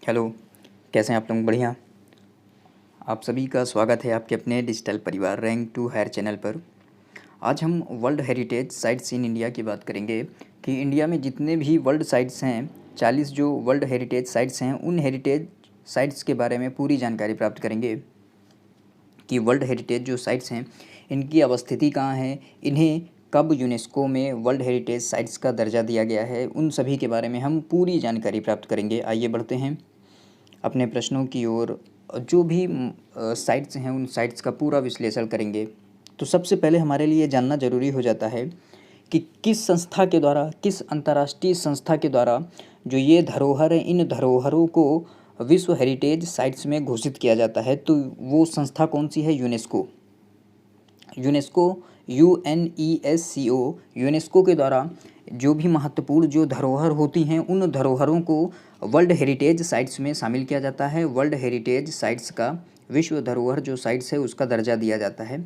Hello, कैसे हैं आप लोग? बढ़िया। आप सभी का स्वागत है आपके अपने डिजिटल परिवार रैंक टू हायर चैनल पर। आज हम world heritage sites in India की बात करेंगे कि इंडिया में जितने भी वर्ल्ड साइट्स हैं, 40 जो वर्ल्ड हेरिटेज साइट्स हैं, उन हेरिटेज साइट्स के बारे में पूरी जानकारी प्राप्त करेंगे कि वर्ल्ड हेरिटेज जो साइट्स हैं, इनकी अवस्थिति कहाँ है, इन्हें कब यूनेस्को में वर्ल्ड हेरिटेज साइट्स का दर्जा दिया गया है, उन सभी के बारे में हम पूरी जानकारी प्राप्त करेंगे। आइए बढ़ते हैं अपने प्रश्नों की ओर। जो भी साइट्स हैं, उन साइट्स का पूरा विश्लेषण करेंगे। तो सबसे पहले हमारे लिए जानना ज़रूरी हो जाता है कि किस संस्था के द्वारा, किस अंतर्राष्ट्रीय संस्था के द्वारा जो ये धरोहर हैं, इन धरोहरों को विश्व हेरिटेज साइट्स में घोषित किया जाता है। तो वो संस्था कौन सी है? यूनेस्को। UNESCO यूनेस्को के द्वारा जो भी महत्वपूर्ण जो धरोहर होती हैं, उन धरोहरों को वर्ल्ड हेरिटेज साइट्स में शामिल किया जाता है। वर्ल्ड हेरिटेज साइट्स का, विश्व धरोहर जो साइट्स है, उसका दर्जा दिया जाता है।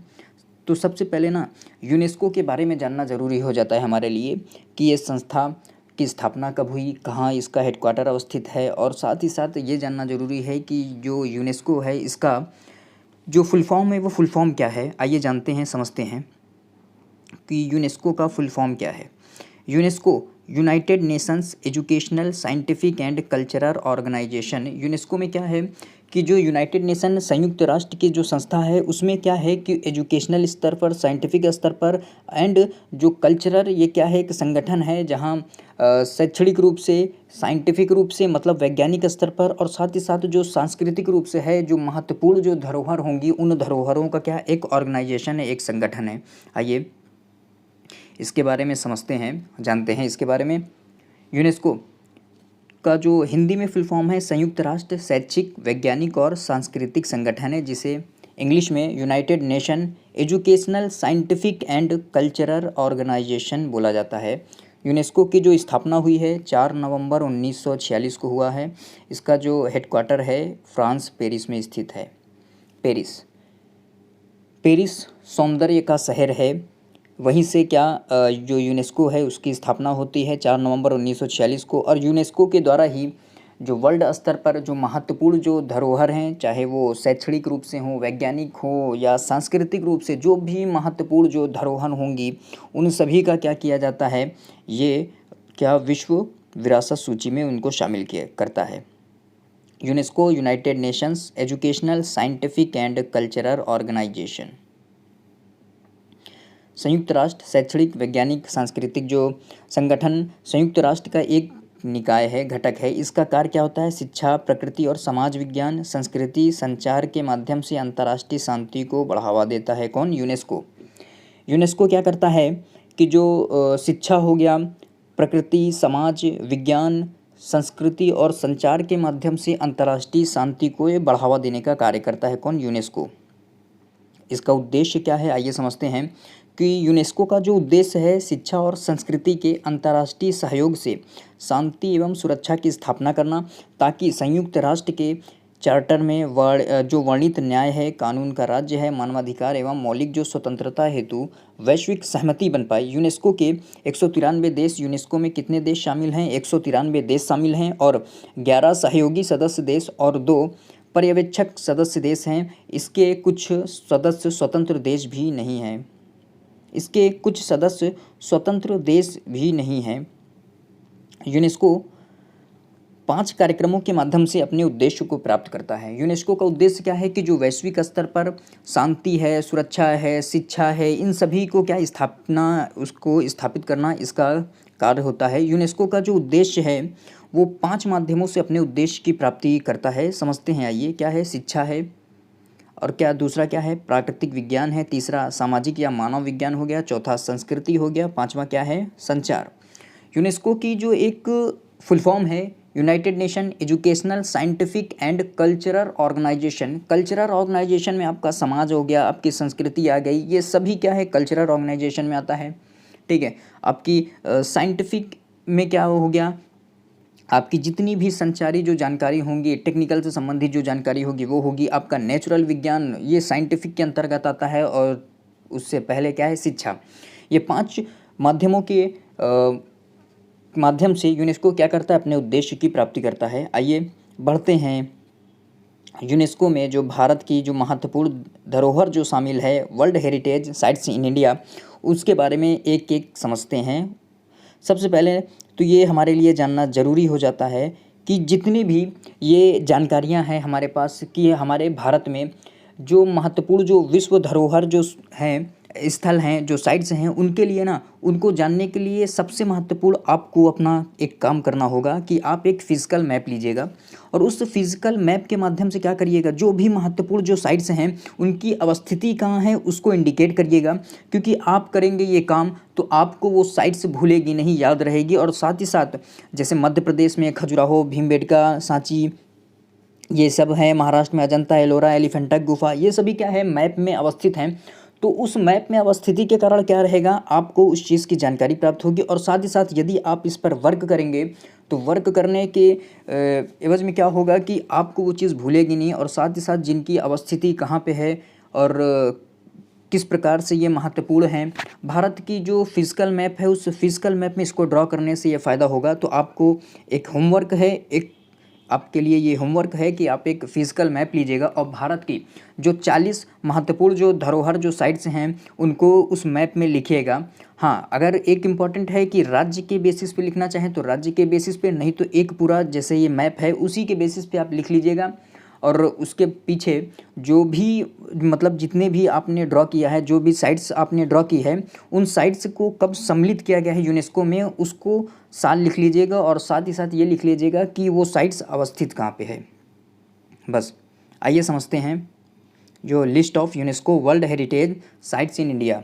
तो सबसे पहले ना यूनेस्को के बारे में जानना ज़रूरी हो जाता है हमारे लिए कि ये संस्था की स्थापना कब हुई, कहाँ इसका हेडक्वार्टर अवस्थित है, और साथ ही साथ ये जानना ज़रूरी है कि जो यूनेस्को है, इसका जो फुल फॉर्म है वो फुल फॉर्म क्या है। आइए जानते हैं, समझते हैं कि यूनेस्को का फुल फॉर्म क्या है। UNESCO United Nations Educational Scientific and Cultural Organization. UNESCO में क्या है कि जो यूनाइटेड नेशन, संयुक्त राष्ट्र की जो संस्था है, उसमें क्या है कि एजुकेशनल स्तर पर, साइंटिफिक स्तर पर एंड जो कल्चरल, ये क्या है, एक संगठन है जहाँ शैक्षणिक रूप से, साइंटिफिक रूप से मतलब वैज्ञानिक स्तर पर, और साथ ही साथ जो सांस्कृतिक रूप से है, जो महत्वपूर्ण जो धरोहर होंगी, उन धरोहरों का क्या एक ऑर्गेनाइजेशन है, एक संगठन है। आइए इसके बारे में समझते हैं, जानते हैं इसके बारे में। यूनेस्को का जो हिंदी में फुल फॉर्म है संयुक्त राष्ट्र शैक्षिक, वैज्ञानिक और सांस्कृतिक संगठन है, जिसे इंग्लिश में United Nation Educational Scientific and Cultural Organization बोला जाता है। यूनेस्को की जो स्थापना हुई है 4 नवंबर 1946 को हुआ है। इसका जो हेडक्वार्टर है फ्रांस, पेरिस में स्थित है। पेरिस पेरिस सौंदर्य का शहर है। वहीं से क्या जो यूनेस्को है उसकी स्थापना होती है 4 नवंबर 1946 को। और यूनेस्को के द्वारा ही जो वर्ल्ड स्तर पर जो महत्वपूर्ण जो धरोहर हैं, चाहे वो शैक्षणिक रूप से हो, वैज्ञानिक हो या सांस्कृतिक रूप से, जो भी महत्वपूर्ण जो धरोहर होंगी, उन सभी का क्या किया जाता है, ये क्या विश्व विरासत सूची में उनको शामिल किया करता है। UNESCO United Nations Educational Scientific and Cultural Organization, संयुक्त राष्ट्र शैक्षणिक, वैज्ञानिक, सांस्कृतिक जो संगठन संयुक्त राष्ट्र का एक निकाय है, घटक है। इसका कार्य क्या होता है? शिक्षा, प्रकृति और समाज विज्ञान, संस्कृति, संचार के माध्यम से अंतर्राष्ट्रीय शांति को बढ़ावा देता है। कौन? यूनेस्को। यूनेस्को क्या करता है कि जो शिक्षा हो गया, प्रकृति, समाज विज्ञान, संस्कृति और संचार के माध्यम से अंतर्राष्ट्रीय शांति को ये बढ़ावा देने का कार्य करता है। कौन? यूनेस्को। इसका उद्देश्य क्या है? आइए समझते हैं कि यूनेस्को का जो उद्देश्य है, शिक्षा और संस्कृति के अंतर्राष्ट्रीय सहयोग से शांति एवं सुरक्षा की स्थापना करना, ताकि संयुक्त राष्ट्र के चार्टर में जो वर्णित न्याय है, कानून का राज्य है, मानवाधिकार एवं मौलिक जो स्वतंत्रता हेतु वैश्विक सहमति बन पाए। यूनेस्को के 193 देश, यूनेस्को में कितने देश शामिल हैं? 193 देश शामिल हैं, और 11 सहयोगी सदस्य देश और 2 पर्यवेक्षक सदस्य देश हैं। इसके कुछ सदस्य स्वतंत्र देश भी नहीं हैं। इसके कुछ सदस्य स्वतंत्र देश भी नहीं हैं। यूनेस्को 5 कार्यक्रमों के माध्यम से अपने उद्देश्य को प्राप्त करता है। यूनेस्को का उद्देश्य क्या है कि जो वैश्विक स्तर पर शांति है, सुरक्षा है, शिक्षा है, इन सभी को क्या उसको स्थापित करना इसका कार्य होता है। यूनेस्को का जो उद्देश्य है वो 5 माध्यमों से अपने उद्देश्य की प्राप्ति करता है। समझते हैं, आइए। क्या है? शिक्षा है, और क्या दूसरा क्या है? प्राकृतिक विज्ञान है, तीसरा सामाजिक या मानव विज्ञान हो गया, चौथा संस्कृति हो गया, पांचवा क्या है? संचार। यूनेस्को की जो एक फुल फॉर्म है United Nation Educational Scientific and Cultural Organization. Cultural organization में आपका समाज हो गया, आपकी संस्कृति आ गई, ये सभी क्या है? कल्चरल ऑर्गेनाइजेशन में आता है। ठीक है। आपकी साइंटिफिक में क्या हो गया? आपकी जितनी भी संचारी जो जानकारी होंगी, टेक्निकल से संबंधित जो जानकारी होगी वो होगी। आपका नेचुरल विज्ञान, ये साइंटिफिक के अंतर्गत आता है। और उससे पहले क्या है? शिक्षा। ये 5 माध्यमों के माध्यम से यूनेस्को क्या करता है? अपने उद्देश्य की प्राप्ति करता है। आइए बढ़ते हैं यूनेस्को में जो भारत की जो महत्वपूर्ण धरोहर जो शामिल है world heritage sites in India, उसके बारे में एक एक समझते हैं। सबसे पहले तो ये हमारे लिए जानना ज़रूरी हो जाता है कि जितनी भी ये जानकारियां हैं हमारे पास कि हमारे भारत में जो महत्वपूर्ण जो विश्व धरोहर जो हैं स्थल हैं जो साइट्स हैं, उनके लिए ना उनको जानने के लिए सबसे महत्वपूर्ण आपको अपना एक काम करना होगा कि आप एक फिजिकल मैप लीजिएगा और उस फिजिकल मैप के माध्यम से क्या करिएगा, जो भी महत्वपूर्ण जो साइट्स हैं उनकी अवस्थिति कहाँ है उसको इंडिकेट करिएगा। क्योंकि आप करेंगे ये काम तो आपको वो साइट्स भूलेगी नहीं, याद रहेगी। और साथ ही साथ जैसे मध्य प्रदेश में खजुराहो, भीमबेटका, सांची, ये सब है। महाराष्ट्र में अजंता, एलोरा, एलिफेंटा गुफा, ये सभी क्या है मैप में अवस्थित हैं। तो उस मैप में अवस्थिति के कारण क्या रहेगा, आपको उस चीज़ की जानकारी प्राप्त होगी। और साथ ही साथ यदि आप इस पर वर्क करेंगे तो वर्क करने के एवज में क्या होगा कि आपको वो चीज़ भूलेगी नहीं। और साथ ही साथ जिनकी अवस्थिति कहाँ पे है और किस प्रकार से ये महत्वपूर्ण हैं, भारत की जो फिजिकल मैप है उस फिजिकल मैप में इसको ड्रॉ करने से ये फ़ायदा होगा। तो आपको एक होमवर्क है, एक आपके लिए ये होमवर्क है कि आप एक फिजिकल मैप लीजिएगा और भारत की जो 40 महत्वपूर्ण जो धरोहर जो साइट्स हैं उनको उस मैप में लिखिएगा। हाँ, अगर एक इम्पॉर्टेंट है कि राज्य के बेसिस पे लिखना चाहें तो राज्य के बेसिस पे, नहीं तो एक पूरा जैसे ये मैप है उसी के बेसिस पे आप लिख लीजिएगा। और उसके पीछे जो भी मतलब जितने भी आपने ड्रॉ किया है, जो भी साइट्स आपने ड्रॉ की है, उन साइट्स को कब सम्मिलित किया गया है यूनेस्को में उसको साल लिख लीजिएगा। और साथ ही साथ ये लिख लीजिएगा कि वो साइट्स अवस्थित कहाँ पे है। बस आइए समझते हैं जो list of UNESCO world heritage sites in India.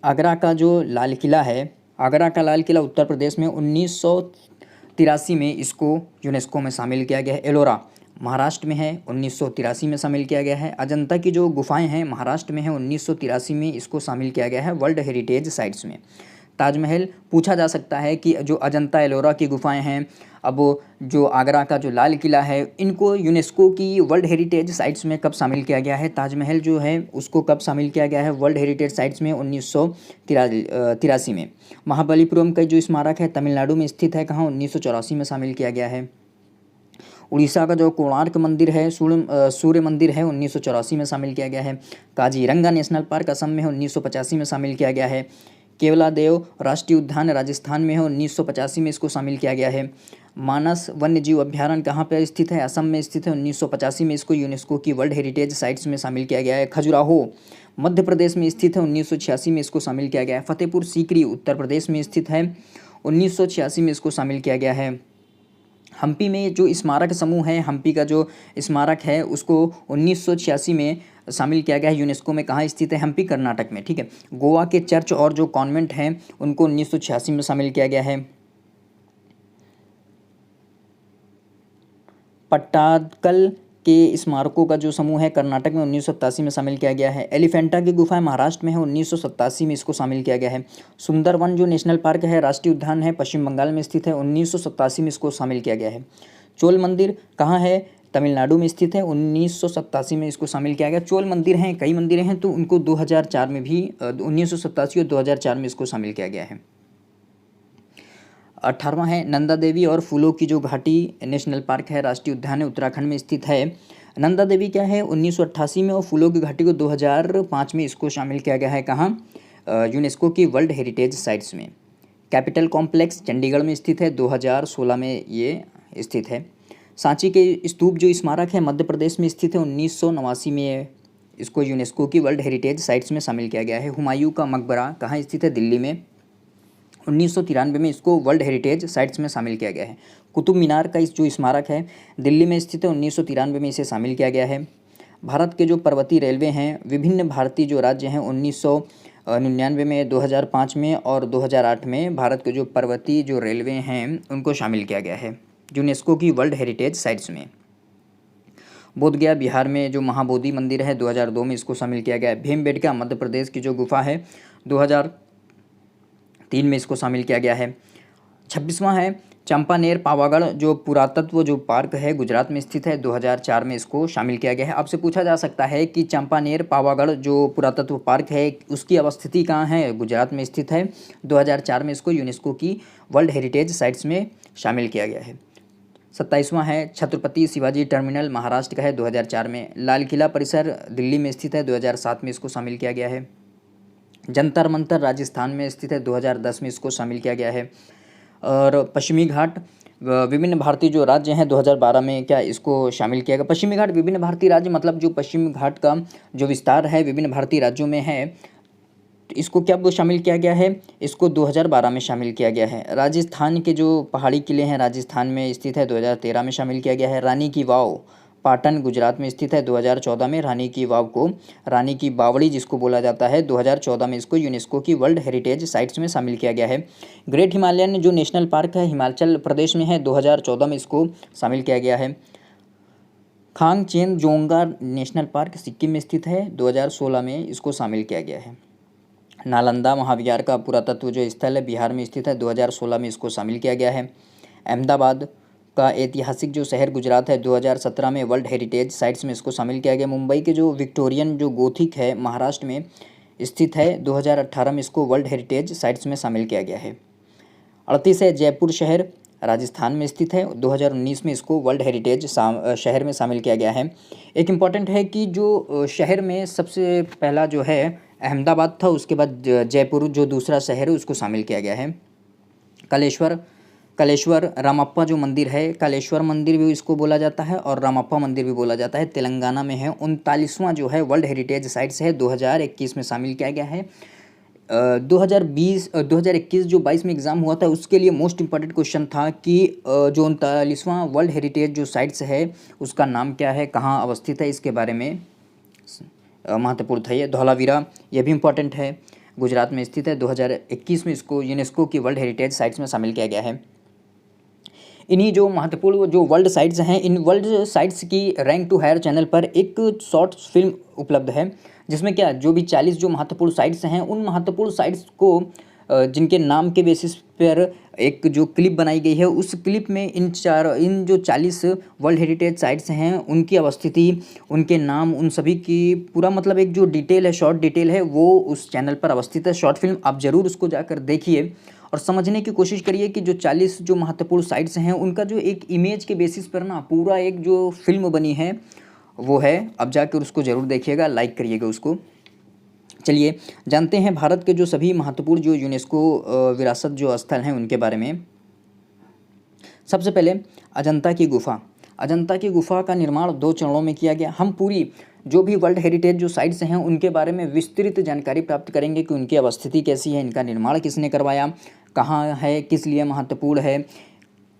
Agra का जो लाल किला है, आगरा का लाल किला उत्तर प्रदेश में 1983 में इसको यूनेस्को में शामिल किया गया है। एलोरा महाराष्ट्र में है, 1983 में शामिल किया गया है। अजंता की जो गुफाएं हैं महाराष्ट्र में है, 1983 में इसको शामिल किया गया है वर्ल्ड हेरिटेज साइट्स में। ताजमहल पूछा जा सकता है कि जो अजंता एलोरा की गुफाएं हैं, अब जो आगरा का जो लाल किला है, इनको यूनेस्को की वर्ल्ड हेरिटेज साइट्स में कब शामिल किया गया है। ताजमहल जो है उसको कब शामिल किया गया है वर्ल्ड हेरिटेज साइट्स में, 1983 में। महाबलीपुरम का जो स्मारक है तमिलनाडु में स्थित है, कहाँ, 1984 में शामिल किया गया है। उड़ीसा का जो कोणार्क मंदिर है, सूर्य मंदिर है, 1984 में शामिल किया गया है। काजीरंगा नेशनल पार्क असम में है, 1985 में शामिल किया गया है। केवलादेव राष्ट्रीय उद्यान राजस्थान में है, 1985 में इसको शामिल किया गया है। मानस वन्य जीव अभ्यारण्य कहाँ पर स्थित है, असम में स्थित है, 1985 में इसको यूनेस्को की वर्ल्ड हेरिटेज साइट्स में शामिल किया गया है। खजुराहो मध्य प्रदेश में स्थित है, 1986 में इसको शामिल किया गया है। फतेहपुर सीकरी उत्तर प्रदेश में स्थित है, 1986 में इसको शामिल किया गया है। हम्पी में जो स्मारक समूह है, हम्पी का जो स्मारक है उसको 1986 में शामिल किया गया है यूनेस्को में। कहाँ स्थित है, हम्पी कर्नाटक में, ठीक है। गोवा के चर्च और जो कॉन्वेंट हैं उनको 1986 में शामिल किया गया है। पट्टादकल के स्मारकों का जो समूह है कर्नाटक में 1987 में शामिल किया गया है। एलिफेंटा की गुफाएं महाराष्ट्र में है, 1987 में इसको शामिल किया गया है। सुंदरवन जो नेशनल पार्क है, राष्ट्रीय उद्यान है, पश्चिम बंगाल में स्थित है, 1987 में इसको शामिल किया गया है। चोल मंदिर कहाँ है, तमिलनाडु में स्थित है, 1987 में इसको शामिल किया गया। चोल मंदिर हैं, कई मंदिरें हैं, तो उनको 2004 में भी 1987 और 2004 में इसको शामिल किया गया है। 18वां है नंदा देवी और फूलों की जो घाटी नेशनल पार्क है, राष्ट्रीय उद्यान है, उत्तराखंड में स्थित है। नंदा देवी क्या है, 1988 में, और फूलों की घाटी को 2005 में इसको शामिल किया गया है। कहाँ, यूनेस्को की वर्ल्ड हेरिटेज साइट्स में। कैपिटल कॉम्प्लेक्स चंडीगढ़ में स्थित है, 2016 में ये स्थित है। सांची के स्तूप जो स्मारक है मध्य प्रदेश में स्थित है, 1989 में इसको यूनेस्को की वर्ल्ड हेरिटेज साइट्स में शामिल किया गया है। हुमायूं का मकबरा कहाँ स्थित है, दिल्ली में, 1993 में इसको वर्ल्ड हेरिटेज साइट्स में शामिल किया गया है। कुतुब मीनार का इस जो स्मारक है दिल्ली में स्थित है, 1993 में इसे शामिल किया गया है। भारत के जो पर्वतीय रेलवे हैं, विभिन्न भारतीय जो राज्य हैं, 1999 में, 2005 में और 2008 में भारत के जो पर्वतीय जो रेलवे हैं उनको शामिल किया गया है यूनेस्को की वर्ल्ड हेरिटेज साइट्स में। बोधगया बिहार में जो महाबोधि मंदिर है, 2002 में इसको शामिल किया गया है। भीमबेटका मध्य प्रदेश की जो गुफा है, 2003 में इसको शामिल किया गया है। 26वां है चंपानेर पावागढ़ जो पुरातत्व जो पार्क है गुजरात में स्थित है, 2004 में इसको शामिल किया गया है। आपसे पूछा जा सकता है कि चंपानेर पावागढ़ जो पुरातत्व पार्क है उसकी अवस्थिति कहाँ है, गुजरात में स्थित है, 2004 में इसको यूनेस्को की वर्ल्ड हेरिटेज साइट्स में शामिल किया गया है। 27वां है छत्रपति शिवाजी टर्मिनल, महाराष्ट्र का है, 2004 में। लाल किला परिसर दिल्ली में स्थित है, 2007 में इसको शामिल किया गया है। जंतर मंतर राजस्थान में स्थित है, 2010 में इसको शामिल किया गया है। और पश्चिमी घाट विभिन्न भारतीय जो राज्य हैं, 2012 में क्या इसको शामिल किया गया। पश्चिमी घाट विभिन्न भारतीय राज्य मतलब जो पश्चिमी घाट का जो विस्तार है विभिन्न भारतीय राज्यों में है, तो इसको क्या शामिल किया गया है, इसको 2012 में शामिल किया गया है। राजस्थान के जो पहाड़ी किले हैं राजस्थान में स्थित है, 2013 में शामिल किया गया है। रानी की वाव पाटन गुजरात में स्थित है, 2014 में। रानी की वाव को रानी की बावड़ी जिसको बोला जाता है, 2014 में इसको यूनेस्को की वर्ल्ड हेरिटेज साइट्स में शामिल किया गया है। ग्रेट हिमालयन जो नेशनल पार्क है हिमाचल प्रदेश में है, 2014 में इसको शामिल किया गया है। खांगचेनजोंगा नेशनल पार्क सिक्किम में स्थित है, 2016 में इसको शामिल किया गया है। नालंदा महाविहार का पुरातत्व जो स्थल है बिहार में स्थित है, 2016 में इसको शामिल किया गया है। अहमदाबाद का ऐतिहासिक जो शहर गुजरात है, 2017 में वर्ल्ड हेरिटेज साइट्स में इसको शामिल किया गया। मुंबई के जो विक्टोरियन जो गोथिक है महाराष्ट्र में स्थित है, 2018 में इसको वर्ल्ड हेरिटेज साइट्स में शामिल किया गया है। 38 है जयपुर शहर राजस्थान में स्थित है, 2019 में इसको वर्ल्ड हेरिटेज शहर में शामिल किया गया है। एक इम्पॉर्टेंट है कि जो शहर में सबसे पहला जो है अहमदाबाद था, उसके बाद जयपुर जो दूसरा शहर है उसको शामिल किया गया है। कलेश्वर रामप्पा जो मंदिर है, कलेश्वर मंदिर भी इसको बोला जाता है और रामप्पा मंदिर भी बोला जाता है, तेलंगाना में है। 39वां जो है वर्ल्ड हेरिटेज साइट्स है, 2021 में शामिल किया गया है। 2021 जो 22 में एग्ज़ाम हुआ था उसके लिए मोस्ट इम्पॉर्टेंट क्वेश्चन था कि जो 39वां वर्ल्ड हेरिटेज जो साइट्स है उसका नाम क्या है, कहाँ अवस्थित है, इसके बारे में महत्वपूर्ण था ये। धौलावीरा ये भी इम्पॉर्टेंट है, गुजरात में स्थित है, 2021 में इसको यूनेस्को की वर्ल्ड हेरिटेज साइट्स में शामिल किया गया है। इन्हीं जो महत्वपूर्ण जो वर्ल्ड साइट्स हैं, इन वर्ल्ड साइट्स की रैंक टू हायर चैनल पर एक शॉर्ट फिल्म उपलब्ध है जिसमें क्या जो भी 40 जो महत्वपूर्ण साइट्स हैं उन महत्वपूर्ण साइट्स को जिनके नाम के बेसिस पर एक जो क्लिप बनाई गई है उस क्लिप में इन जो 40 वर्ल्ड हेरिटेज साइट्स हैं उनकी अवस्थिति, उनके नाम, उन सभी की पूरा मतलब एक जो डिटेल है, शॉर्ट डिटेल है, वो उस चैनल पर अवस्थित है। शॉर्ट फिल्म आप ज़रूर उसको जाकर देखिए और समझने की कोशिश करिए कि जो 40 जो महत्वपूर्ण साइट्स हैं उनका जो एक इमेज के बेसिस पर ना पूरा एक जो फिल्म बनी है वो है। अब जाकर उसको ज़रूर देखिएगा, लाइक करिएगा उसको। चलिए जानते हैं भारत के जो सभी महत्वपूर्ण जो यूनेस्को विरासत जो स्थल हैं उनके बारे में। सबसे पहले अजंता की गुफा। अजंता की गुफा का निर्माण 2 चरणों में किया गया। हम पूरी जो भी वर्ल्ड हेरिटेज जो साइट्स हैं उनके बारे में विस्तृत जानकारी प्राप्त करेंगे कि उनकी अवस्थिति कैसी है, इनका निर्माण किसने करवाया, कहाँ है, किस लिए महत्वपूर्ण है,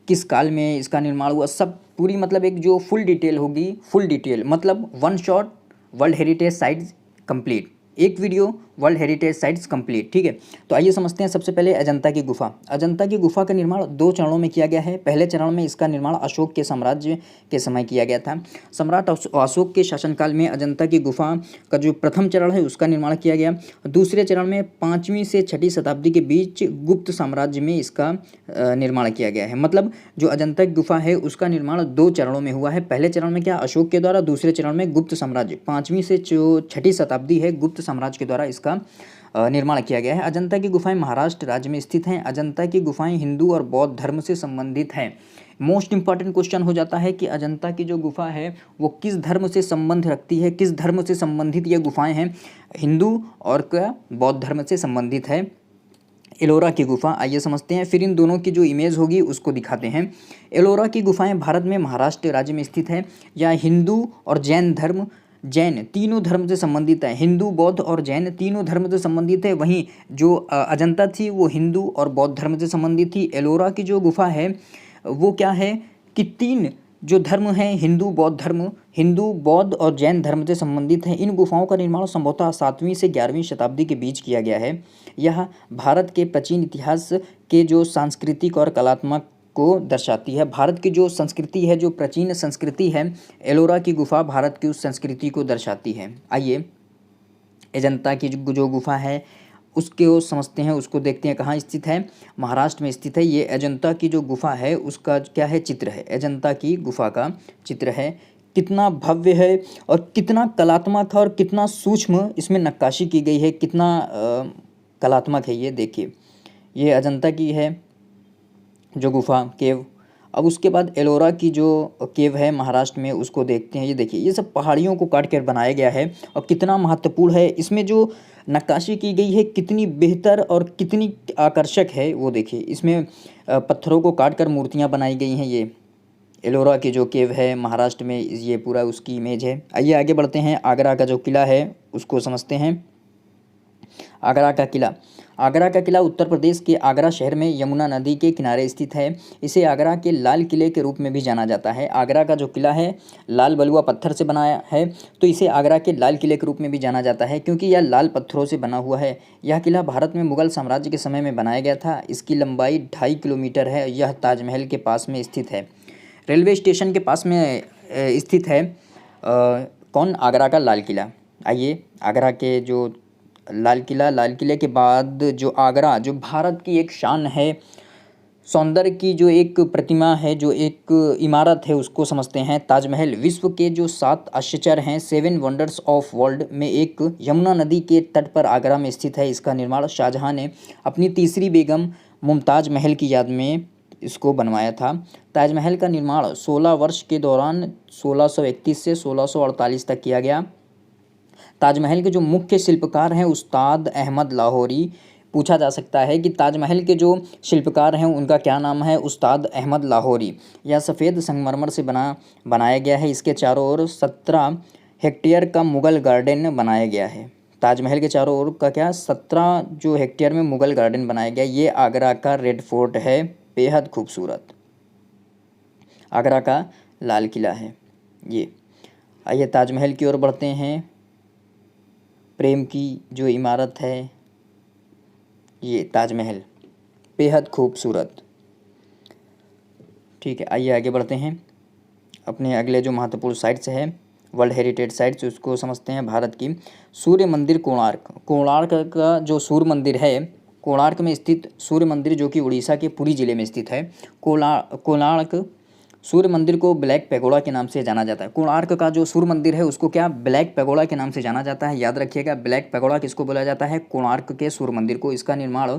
किस काल में इसका निर्माण हुआ, सब पूरी मतलब एक जो फुल डिटेल होगी। फुल डिटेल मतलब one shot world heritage sites complete, एक video world heritage sites complete. ठीक है, तो आइए समझते हैं सबसे पहले अजंता की गुफा। अजंता की गुफा का निर्माण 2 चरणों में किया गया है। पहले चरण में इसका निर्माण अशोक के साम्राज्य के समय किया गया था। सम्राट अशोक के शासनकाल में अजंता की गुफा का जो प्रथम चरण है उसका निर्माण किया गया। दूसरे चरण में 5वीं से 6ठी शताब्दी के बीच गुप्त साम्राज्य में इसका निर्माण किया गया है। मतलब जो अजंता की गुफा है उसका निर्माण 2 चरणों में हुआ है। पहले चरण में क्या अशोक के द्वारा, दूसरे चरण में गुप्त साम्राज्य 5वीं से जो 6ठी शताब्दी है गुप्त साम्राज्य के द्वारा इसका निर्माण किया गया है। अजंता की गुफाएं महाराष्ट्र राज्य में स्थित हैं। अजंता की गुफाएं हिंदू और बौद्ध धर्म से संबंधित हैं। मोस्ट इंपॉर्टेंट क्वेश्चन हो जाता है कि अजंता की जो गुफा है वो किस धर्म से संबंध रखती है, किस धर्म से संबंधित ये गुफाएं हैं, हिंदू और क्या बौद्ध धर्म से संबंधित है। एलोरा की गुफा आइए समझते हैं, फिर इन दोनों की जो इमेज होगी उसको दिखाते हैं। एलोरा की गुफाएं भारत में महाराष्ट्र राज्य में स्थित है। यह हिंदू और जैन तीनों धर्म से संबंधित है। हिंदू, बौद्ध और जैन तीनों धर्म से संबंधित है। वहीं जो अजंता थी वो हिंदू और बौद्ध धर्म से संबंधित थी। एलोरा की जो गुफा है वो क्या है कि 3 जो धर्म हैं, हिंदू, बौद्ध और जैन धर्म से संबंधित हैं। इन गुफाओं का निर्माण संभवतः 7वीं से 11वीं शताब्दी के बीच किया गया है। यह भारत के प्राचीन इतिहास के जो सांस्कृतिक और कलात्मक को दर्शाती है। भारत की जो संस्कृति है, जो प्राचीन संस्कृति है, एलोरा की गुफा भारत की उस संस्कृति को दर्शाती है। आइए अजंता की जो गुफा है उसको समझते हैं, उसको देखते हैं कहाँ स्थित है। महाराष्ट्र में स्थित है। ये अजंता की जो गुफा है उसका क्या है, चित्र है। अजंता की गुफा का चित्र है। कितना भव्य है और कितना कलात्मक है और कितना सूक्ष्म इसमें नक्काशी की गई है, कितना कलात्मक है ये देखिए। ये अजंता की है जो गुफा केव। अब उसके बाद एलोरा की जो केव है महाराष्ट्र में, उसको देखते हैं। ये देखिए, ये सब पहाड़ियों को काट कर बनाया गया है और कितना महत्वपूर्ण है। इसमें जो नक्काशी की गई है कितनी बेहतर और कितनी आकर्षक है, वो देखिए। इसमें पत्थरों को काट कर मूर्तियाँ बनाई गई हैं। ये एलोरा की जो केव है महाराष्ट्र में, ये पूरा उसकी इमेज है। आइए आगे बढ़ते हैं, आगरा का जो किला है उसको समझते हैं। आगरा का किला, आगरा का किला उत्तर प्रदेश के आगरा शहर में यमुना नदी के किनारे स्थित है। इसे आगरा के लाल किले के रूप में भी जाना जाता है। आगरा का जो किला है लाल बलुआ पत्थर से बनाया है, तो इसे आगरा के लाल किले के रूप में भी जाना जाता है क्योंकि यह लाल पत्थरों से बना हुआ है। यह किला भारत में मुगल साम्राज्य के समय में बनाया गया था। इसकी लंबाई 2.5 किलोमीटर है। यह ताजमहल के पास में स्थित है। रेलवे स्टेशन के पास में स्थित है। कौन? आगरा का लाल किला। आइए, आगरा के जो लाल किला, लाल किले के बाद जो आगरा, जो भारत की एक शान है, सौंदर्य की जो एक प्रतिमा है, जो एक इमारत है, उसको समझते हैं। ताजमहल विश्व के जो 7 आश्चर्य हैं, 7 वंडर्स ऑफ वर्ल्ड में एक यमुना नदी के तट पर आगरा में स्थित है। इसका निर्माण शाहजहां ने अपनी तीसरी बेगम मुमताज महल की याद में इसको बनवाया था। ताजमहल का निर्माण 16 वर्ष के दौरान 1631 से 1648 तक किया गया। ताजमहल के जो मुख्य शिल्पकार हैं उस्ताद अहमद लाहौरी। पूछा जा सकता है कि ताजमहल के जो शिल्पकार हैं उनका क्या नाम है? उस्ताद अहमद लाहौरी। यह सफ़ेद संगमरमर से बनाया गया है। इसके चारों ओर 17 हेक्टेयर का मुगल गार्डन बनाया गया है। ताजमहल के चारों ओर का क्या, 17 जो हेक्टेयर में मुगल गार्डन बनाया गया। ये आगरा का रेड फोर्ट है, बेहद खूबसूरत। आगरा का लाल किला है ये। आइए ताजमहल की ओर बढ़ते हैं। प्रेम की जो इमारत है, ये ताजमहल, बेहद खूबसूरत। ठीक है, आइए आगे बढ़ते हैं। अपने अगले जो महत्वपूर्ण साइट्स है, वर्ल्ड हेरिटेज साइट्स, उसको समझते हैं। भारत की सूर्य मंदिर कोणार्क। कोणार्क का जो सूर्य मंदिर है, कोणार्क में स्थित सूर्य मंदिर जो कि उड़ीसा के पुरी जिले में स्थित है। कोणार्क सूर्य मंदिर को ब्लैक पैगोडा के नाम से जाना जाता है। कोणार्क का जो सूर्य मंदिर है उसको क्या, ब्लैक पैगोडा के नाम से जाना जाता है। याद रखिएगा, ब्लैक पैगोडा किसको बोला जाता है? कोणार्क के सूर्य मंदिर को। इसका निर्माण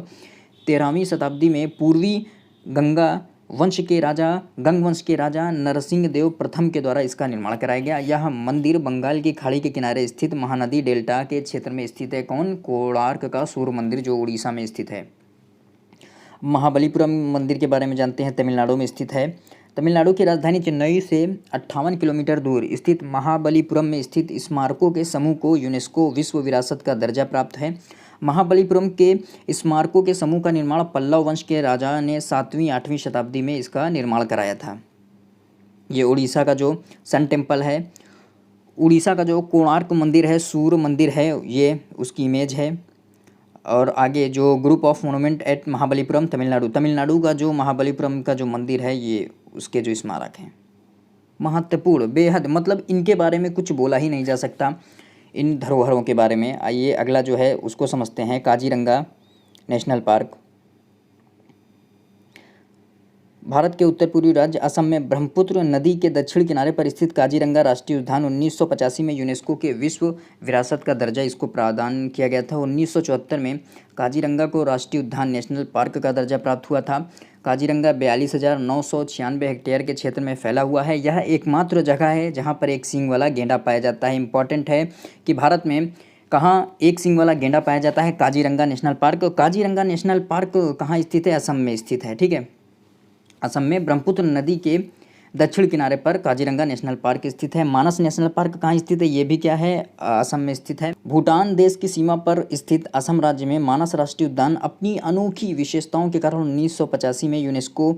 13वीं शताब्दी में पूर्वी गंगा वंश के राजा, गंग वंश के राजा नरसिंह देव प्रथम के द्वारा इसका निर्माण कराया गया। यह मंदिर बंगाल की खाड़ी के किनारे स्थित महानदी डेल्टा के क्षेत्र में स्थित है। कौन? कोणार्क का सूर्य मंदिर जो उड़ीसा में स्थित है। महाबलीपुरम मंदिर के बारे में जानते हैं, तमिलनाडु में स्थित है। तमिलनाडु की राजधानी चेन्नई से 58 किलोमीटर दूर स्थित महाबलीपुरम में स्थित स्मारकों के समूह को यूनेस्को विश्व विरासत का दर्जा प्राप्त है। महाबलीपुरम के स्मारकों के समूह का निर्माण पल्लव वंश के राजा ने 7वीं-8वीं शताब्दी में इसका निर्माण कराया था। ये उड़ीसा का जो सन टेम्पल है, उड़ीसा का जो कोणार्क मंदिर है, सूर्य मंदिर है, ये उसकी इमेज है। और आगे जो group of monument at Mahabalipuram Tamil Nadu, Tamil Nadu का जो महाबलीपुरम का जो मंदिर है, ये उसके जो स्मारक हैं। महत्वपूर्ण, बेहद, मतलब इनके बारे में कुछ बोला ही नहीं जा सकता, इन धरोहरों के बारे में। आइए अगला जो है उसको समझते हैं। Kaziranga national park. भारत के उत्तर पूर्वी राज्य असम में ब्रह्मपुत्र नदी के दक्षिण किनारे पर स्थित काजीरंगा राष्ट्रीय उद्यान 1985 में यूनेस्को के विश्व विरासत का दर्जा इसको प्रदान किया गया था। 1974 में काजीरंगा को राष्ट्रीय उद्यान नेशनल पार्क का दर्जा प्राप्त हुआ था। काजीरंगा 42,996 हेक्टेयर के क्षेत्र में फैला हुआ है। यह एकमात्र जगह है जहाँ पर एक सींग वाला गेंडा पाया जाता है। इम्पॉर्टेंट है कि भारत में कहाँ एक सींग वाला गेंडा पाया जाता है? Kaziranga national park. Kaziranga national park कहाँ स्थित है? असम में स्थित है। ठीक है, असम में ब्रह्मपुत्र नदी के दक्षिण किनारे पर काजीरंगा नेशनल पार्क स्थित है। मानस नेशनल पार्क कहाँ स्थित है? ये भी क्या है? असम में स्थित है। भूटान देश की सीमा पर स्थित असम राज्य में मानस राष्ट्रीय उद्यान अपनी अनोखी विशेषताओं के कारण 1985 में यूनेस्को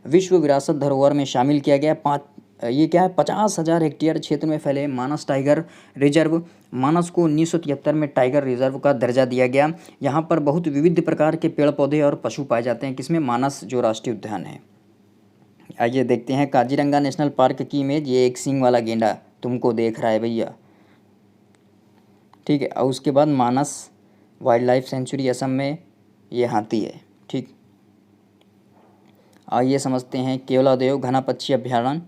विश्व विरासत धरोहर में शामिल किया गया। ये क्या है? 50,000 हेक्टेयर क्षेत्र में फैले मानस टाइगर रिजर्व, मानस को 1973 में टाइगर रिजर्व का दर्जा दिया गया। यहाँ पर बहुत विविध प्रकार के पेड़ पौधे और पशु पाए जाते हैं। किसमें? मानस जो राष्ट्रीय उद्यान है। आइए देखते हैं काजीरंगा नेशनल पार्क की इमेज। ये एक सींग वाला गेंडा तुमको देख रहा है भैया। ठीक है, और उसके बाद मानस वाइल्ड लाइफ सेंचुरी असम में ये हाथी है। ठीक, आइए समझते हैं केवलादेव घना पक्षी अभ्यारण्य।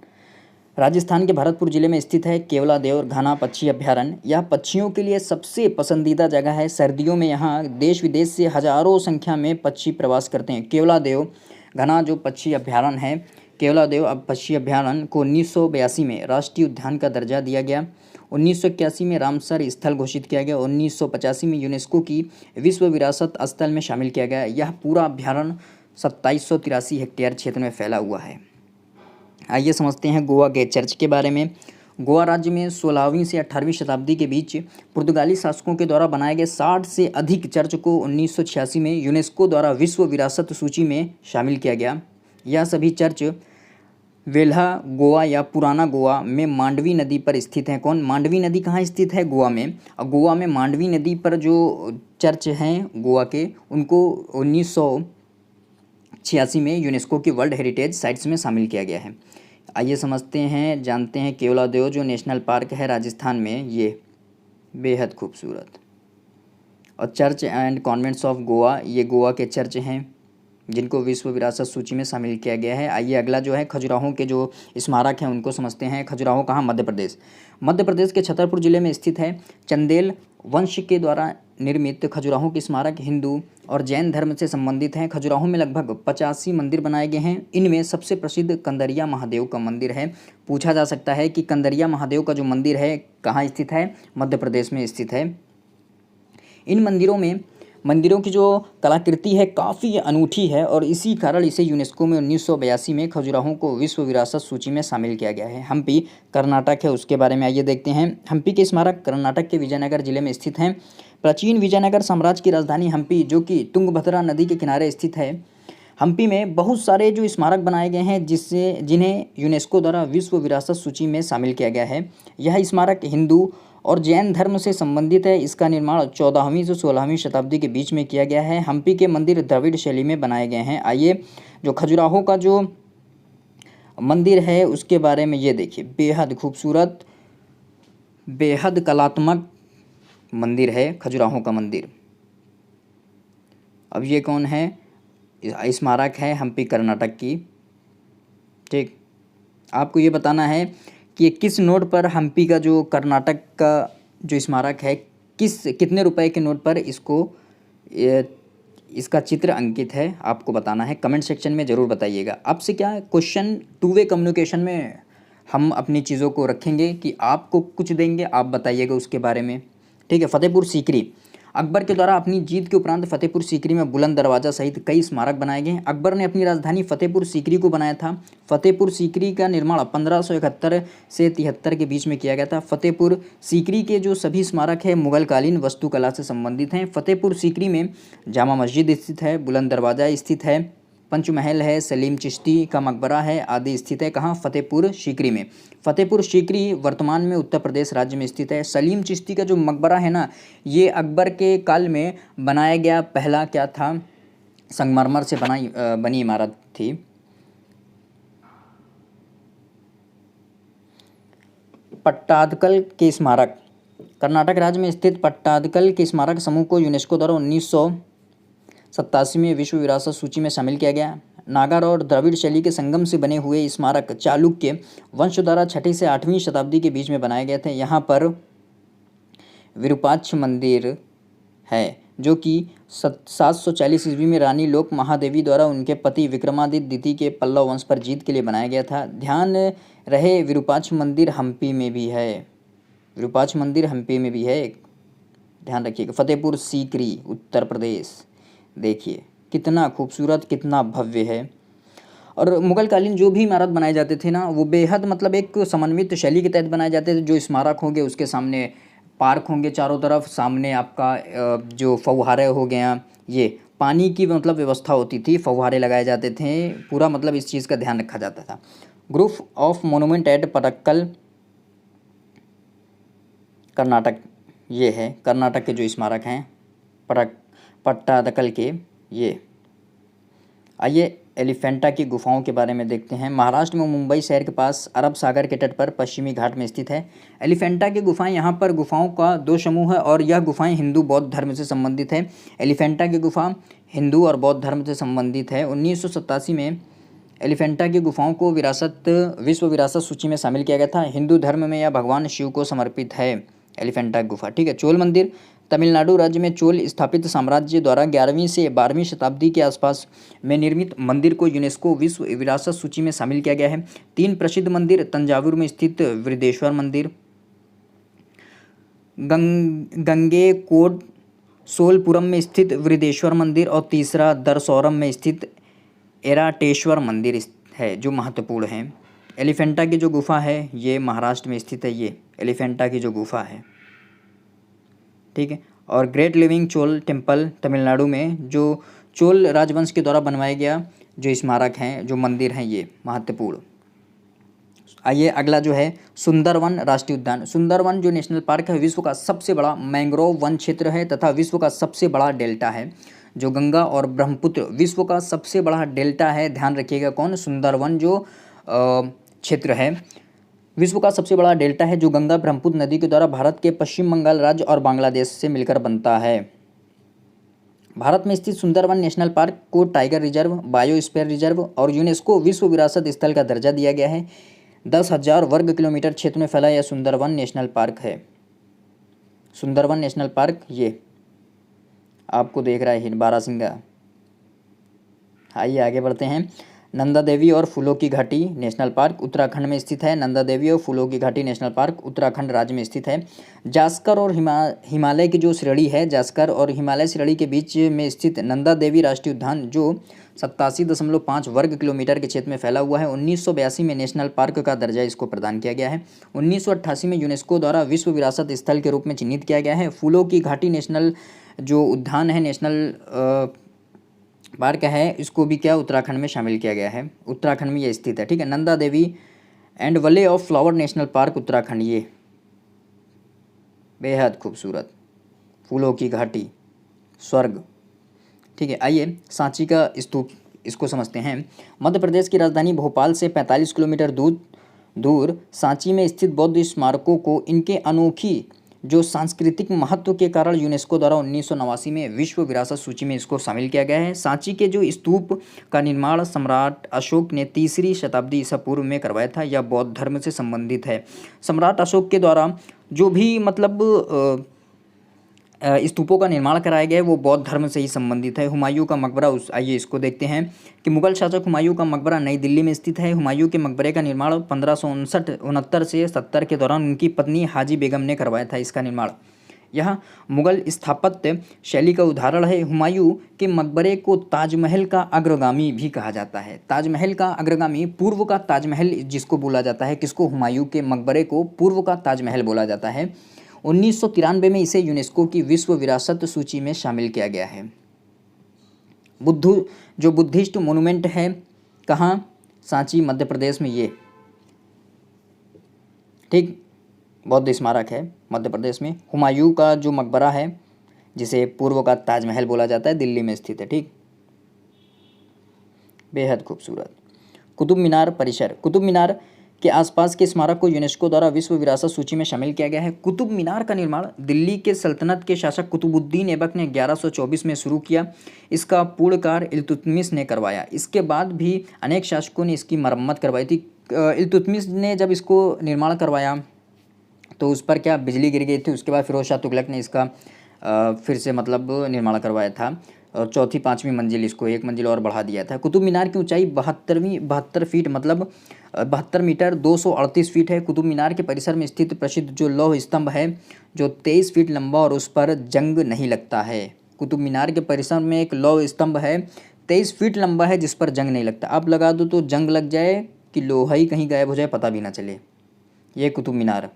राजस्थान के भरतपुर जिले में स्थित है केवलादेव घना पक्षी अभ्यारण्य। यह पक्षियों के लिए सबसे पसंदीदा जगह है। सर्दियों में यहाँ देश विदेश से हजारों संख्या में पक्षी प्रवास करते हैं। केवलादेव घना जो पक्षी अभ्यारण्य है, केवलादेव पक्षी अभयारण्य को 1982 में राष्ट्रीय उद्यान का दर्जा दिया गया। 1981 में रामसर स्थल घोषित किया गया। 1985 में यूनेस्को की विश्व विरासत स्थल में शामिल किया गया। यह पूरा अभयारण्य 2783 हेक्टेयर क्षेत्र में फैला हुआ है। आइए समझते हैं गोवा के चर्च के बारे में। गोवा राज्य में 16वीं से 18वीं शताब्दी के बीच पुर्तगाली शासकों के द्वारा बनाए गए 60 से अधिक चर्च को 1986 में यूनेस्को द्वारा विश्व विरासत सूची में शामिल किया गया। यह सभी चर्च वेल्हा गोवा या पुराना गोवा में मांडवी नदी पर स्थित हैं। कौन? मांडवी नदी कहाँ स्थित है? गोवा में। और गोवा में मांडवी नदी पर जो चर्च हैं गोवा के, उनको 1986 में यूनेस्को की वर्ल्ड हेरिटेज साइट्स में शामिल किया गया है। आइए समझते हैं, जानते हैं केवलादेव जो नेशनल पार्क है राजस्थान में, ये बेहद खूबसूरत। और church and convents of Goa, ये गोवा के चर्च हैं जिनको विश्व विरासत सूची में शामिल किया गया है। आइए अगला जो है खजुराहो के जो स्मारक हैं उनको समझते हैं। खजुराहो कहाँ? मध्य प्रदेश। मध्य प्रदेश के छतरपुर जिले में स्थित है। चंदेल वंश के द्वारा निर्मित खजुराहो के स्मारक हिंदू और जैन धर्म से संबंधित हैं। खजुराहो में लगभग 85 मंदिर बनाए गए हैं। इनमें सबसे प्रसिद्ध कंदरिया महादेव का मंदिर है। पूछा जा सकता है कि कंदरिया महादेव का जो मंदिर है कहाँ स्थित है? मध्य प्रदेश में स्थित है। इन मंदिरों की जो कलाकृति है काफ़ी अनूठी है और इसी कारण इसे यूनेस्को में 1982 में खजुराहो को विश्व विरासत सूची में शामिल किया गया है। हम्पी कर्नाटक है, उसके बारे में आइए देखते हैं। हम्पी के स्मारक कर्नाटक के विजयनगर जिले में स्थित हैं। प्राचीन विजयनगर साम्राज्य की राजधानी हम्पी जो कि तुंगभद्रा नदी के किनारे स्थित है। हम्पी में बहुत सारे जो स्मारक बनाए गए हैं जिन्हें यूनेस्को द्वारा विश्व विरासत सूची में शामिल किया गया है। यह स्मारक हिंदू और जैन धर्म से संबंधित है। इसका निर्माण 14वीं से 16वीं शताब्दी के बीच में किया गया है। हम्पी के मंदिर द्रविड़ शैली में बनाए गए हैं। आइए जो खजुराहो का जो मंदिर है उसके बारे में ये देखिए, बेहद खूबसूरत, बेहद कलात्मक मंदिर है खजुराहो का मंदिर। अब ये कौन है? स्मारक है हम्पी कर्नाटक की। ठीक, आपको ये बताना है कि किस नोट पर हम्पी का जो कर्नाटक का जो स्मारक है कितने रुपए के नोट पर इसका चित्र अंकित है, आपको बताना है। कमेंट सेक्शन में ज़रूर बताइएगा। आपसे क्या है, क्वेश्चन टू वे कम्युनिकेशन में हम अपनी चीज़ों को रखेंगे कि आपको कुछ देंगे, आप बताइएगा उसके बारे में। ठीक है। फतेहपुर सीकरी, अकबर के द्वारा अपनी जीत के उपरांत फतेहपुर सीकरी में बुलंद दरवाज़ा सहित कई स्मारक बनाए गए। अकबर ने अपनी राजधानी फतेहपुर सीकरी को बनाया था। फतेहपुर सीकरी का निर्माण 1571 से 73 के बीच में किया गया था। फतेहपुर सीकरी के जो सभी स्मारक है मुगलकालीन वास्तुकला से संबंधित हैं। फतेहपुर सीकरी में जामा मस्जिद स्थित है, बुलंद दरवाज़ा स्थित है, पंचमहल है, सलीम चिश्ती का मकबरा है आदि स्थित है। कहाँ? फतेहपुर सीकरी में। फतेहपुर सीकरी वर्तमान में उत्तर प्रदेश राज्य में स्थित है। सलीम चिश्ती का जो मकबरा है ना, ये अकबर के काल में बनाया गया पहला क्या था? संगमरमर से बनी इमारत थी। पट्टादकल के स्मारक, कर्नाटक राज्य में स्थित पट्टादकल के स्मारक समूह को यूनेस्को द्वारा 1987 में विश्व विरासत सूची में शामिल किया गया। नागर और द्रविड़ शैली के संगम से बने हुए स्मारक चालुक्य वंश द्वारा 6वीं से 8वीं शताब्दी के बीच में बनाए गए थे। यहाँ पर विरूपाक्ष मंदिर है जो कि 740 ईस्वी में रानी लोक महादेवी द्वारा उनके पति विक्रमादित्य द्वितीय के पल्लव वंश पर जीत के लिए बनाया गया था। ध्यान रहे विरूपाक्ष मंदिर हम्पी में भी है। विरूपाक्ष मंदिर हम्पी में भी है, ध्यान रखिएगा। फतेहपुर सीकरी उत्तर प्रदेश, देखिए कितना खूबसूरत, कितना भव्य है। और मुगल कालीन जो भी इमारत बनाए जाते थे ना, वो बेहद मतलब एक समन्वित शैली के तहत बनाए जाते थे। जो स्मारक होंगे उसके सामने पार्क होंगे चारों तरफ, सामने आपका जो फव्वारे हो गया, ये पानी की मतलब व्यवस्था होती थी, फव्वारे लगाए जाते थे, पूरा मतलब इस चीज़ का ध्यान रखा जाता था। Group of monument at Pattadakal Karnataka, ये है कर्नाटक के जो स्मारक हैं पट्टादकल के। ये आइए एलिफेंटा की गुफाओं के बारे में देखते हैं। महाराष्ट्र में मुंबई शहर के पास अरब सागर के तट पर पश्चिमी घाट में स्थित है एलिफेंटा की गुफाएं। यहाँ पर गुफाओं का 2 समूह है और यह गुफाएं हिंदू बौद्ध धर्म से संबंधित है। एलिफेंटा की गुफा हिंदू और बौद्ध धर्म से संबंधित है। 1987 में एलिफेंटा की गुफाओं को विश्व विरासत सूची में शामिल किया गया था। हिंदू धर्म में यह भगवान शिव को समर्पित है एलिफेंटा गुफा। ठीक है। चोल मंदिर, तमिलनाडु राज्य में चोल स्थापित साम्राज्य द्वारा 11वीं से 12वीं शताब्दी के आसपास में निर्मित मंदिर को यूनेस्को विश्व विरासत सूची में शामिल किया गया है। 3 प्रसिद्ध मंदिर, तंजावुर में स्थित वृद्धेश्वर मंदिर, गंगेकोंड सोलपुरम में स्थित वृद्धेश्वर मंदिर और तीसरा दरसौरम में स्थित एराटेश्वर मंदिर है, जो महत्वपूर्ण है। एलिफेंटा की जो गुफा है ये महाराष्ट्र में स्थित है, ये एलिफेंटा की जो गुफा है, ठीक है। और great living Chola temple Tamil Nadu में, जो चोल राजवंश के द्वारा बनवाया गया जो स्मारक हैं, जो मंदिर हैं, ये महत्वपूर्ण। आइए अगला जो है सुंदरवन राष्ट्रीय उद्यान। सुंदरवन जो नेशनल पार्क है विश्व का सबसे बड़ा मैंग्रोव वन क्षेत्र है तथा विश्व का सबसे बड़ा डेल्टा है, जो गंगा और ब्रह्मपुत्र विश्व का सबसे बड़ा डेल्टा है। ध्यान रखिएगा, कौन? सुंदरवन जो क्षेत्र है विश्व का सबसे बड़ा डेल्टा है, जो गंगा ब्रह्मपुत्र नदी के द्वारा भारत के पश्चिम बंगाल राज्य और बांग्लादेश से मिलकर बनता है। भारत में स्थित सुंदरवन नेशनल पार्क को टाइगर रिजर्व, बायोस्फीयर रिजर्व और यूनेस्को विश्व विरासत स्थल का दर्जा दिया गया है। 10,000 वर्ग किलोमीटर क्षेत्र में फैला यह सुंदरवन नेशनल पार्क है। सुंदरवन नेशनल पार्क ये आपको देख रहा है बारासिंगा। आइए आगे बढ़ते हैं। नंदा देवी और फूलों की घाटी नेशनल पार्क उत्तराखंड में स्थित है। नंदा देवी और फूलों की घाटी नेशनल पार्क उत्तराखंड राज्य में स्थित है। जास्कर और हिमालय की जो श्रेणी है, जास्कर और हिमालय श्रेणी के बीच में स्थित नंदा देवी राष्ट्रीय उद्यान जो 87.5 वर्ग किलोमीटर के क्षेत्र में फैला हुआ है, 1982 में नेशनल पार्क का दर्जा इसको प्रदान किया गया है। 1988 में यूनेस्को द्वारा विश्व विरासत स्थल के रूप में चिन्हित किया गया है। फूलों की घाटी नेशनल जो उद्यान है, नेशनल पार्क है, इसको भी क्या उत्तराखंड में शामिल किया गया है। उत्तराखंड में ये स्थित है, ठीक है। नंदा देवी एंड वले of flower national park Uttarakhand, ये बेहद खूबसूरत फूलों की घाटी, स्वर्ग, ठीक है। आइए सांची का स्तूप इसको समझते हैं। मध्य प्रदेश की राजधानी भोपाल से 45 किलोमीटर दूर सांची में स्थित बौद्ध स्मारकों को इनके अनोखी जो सांस्कृतिक महत्व के कारण यूनेस्को द्वारा 1989 में विश्व विरासत सूची में इसको शामिल किया गया है। सांची के जो स्तूप का निर्माण सम्राट अशोक ने 3री शताब्दी ईसा पूर्व में करवाया था। यह बौद्ध धर्म से संबंधित है। सम्राट अशोक के द्वारा जो भी मतलब स्तूपों का निर्माण कराया गया है वो बौद्ध धर्म से ही संबंधित है। हुमायूं का मकबरा, आइए इसको देखते हैं कि मुगल शासक हुमायूं का मकबरा नई दिल्ली में स्थित है। हुमायूं के मकबरे का निर्माण 1569 से 70 के दौरान उनकी पत्नी हाजी बेगम ने करवाया था। इसका निर्माण यह मुगल स्थापत्य शैली का उदाहरण है। हुमायूं के मकबरे को ताजमहल का अग्रगामी भी कहा जाता है। ताजमहल का अग्रगामी, पूर्व का ताजमहल जिसको बोला जाता है, किसको? हुमायूं के मकबरे को पूर्व का ताजमहल बोला जाता है। 1993 में इसे यूनेस्को की विश्व विरासत सूची में शामिल किया गया है। जो बुद्धिस्ट मोनूमेंट है, कहाँ? सांची मध्य प्रदेश में, ये ठीक बौद्ध स्मारक है मध्य प्रदेश में। हुमायूं का जो मकबरा है जिसे पूर्व का ताजमहल बोला जाता है, दिल्ली में स्थित है, ठीक, बेहद खूबसूरत। कुतुब मीनार परिसर, कुतुब मीनार के आसपास के स्मारक को यूनेस्को द्वारा विश्व विरासत सूची में शामिल किया गया है। कुतुब मीनार का निर्माण दिल्ली के सल्तनत के शासक कुतुबुद्दीन ऐबक ने 1124 में शुरू किया। इसका पूर्ण कार्य इल्तुतमिश ने करवाया। इसके बाद भी अनेक शासकों ने इसकी मरम्मत करवाई थी। इल्तुतमिश ने जब इसको निर्माण करवाया तो उस पर क्या बिजली गिर गई थी। उसके बाद फिरोज शाह तुगलक ने इसका फिर से मतलब निर्माण करवाया था और चौथी 5वीं मंजिल इसको 1 मंजिल और बढ़ा दिया था। कुतुब मीनार की ऊंचाई 72 फीट मतलब 72 मीटर 238 फीट है। कुतुब मीनार के परिसर में स्थित प्रसिद्ध जो लौह स्तंभ है जो 23 फीट लंबा और उस पर जंग नहीं लगता है। कुतुब मीनार के परिसर में एक लौह स्तंभ है 23 फीट लंबा है जिस पर जंग नहीं लगता। आप लगा दो तो जंग लग जाए कि लोहा ही कहीं गायब हो जाए पता भी ना चले। ये कुतुब मीनार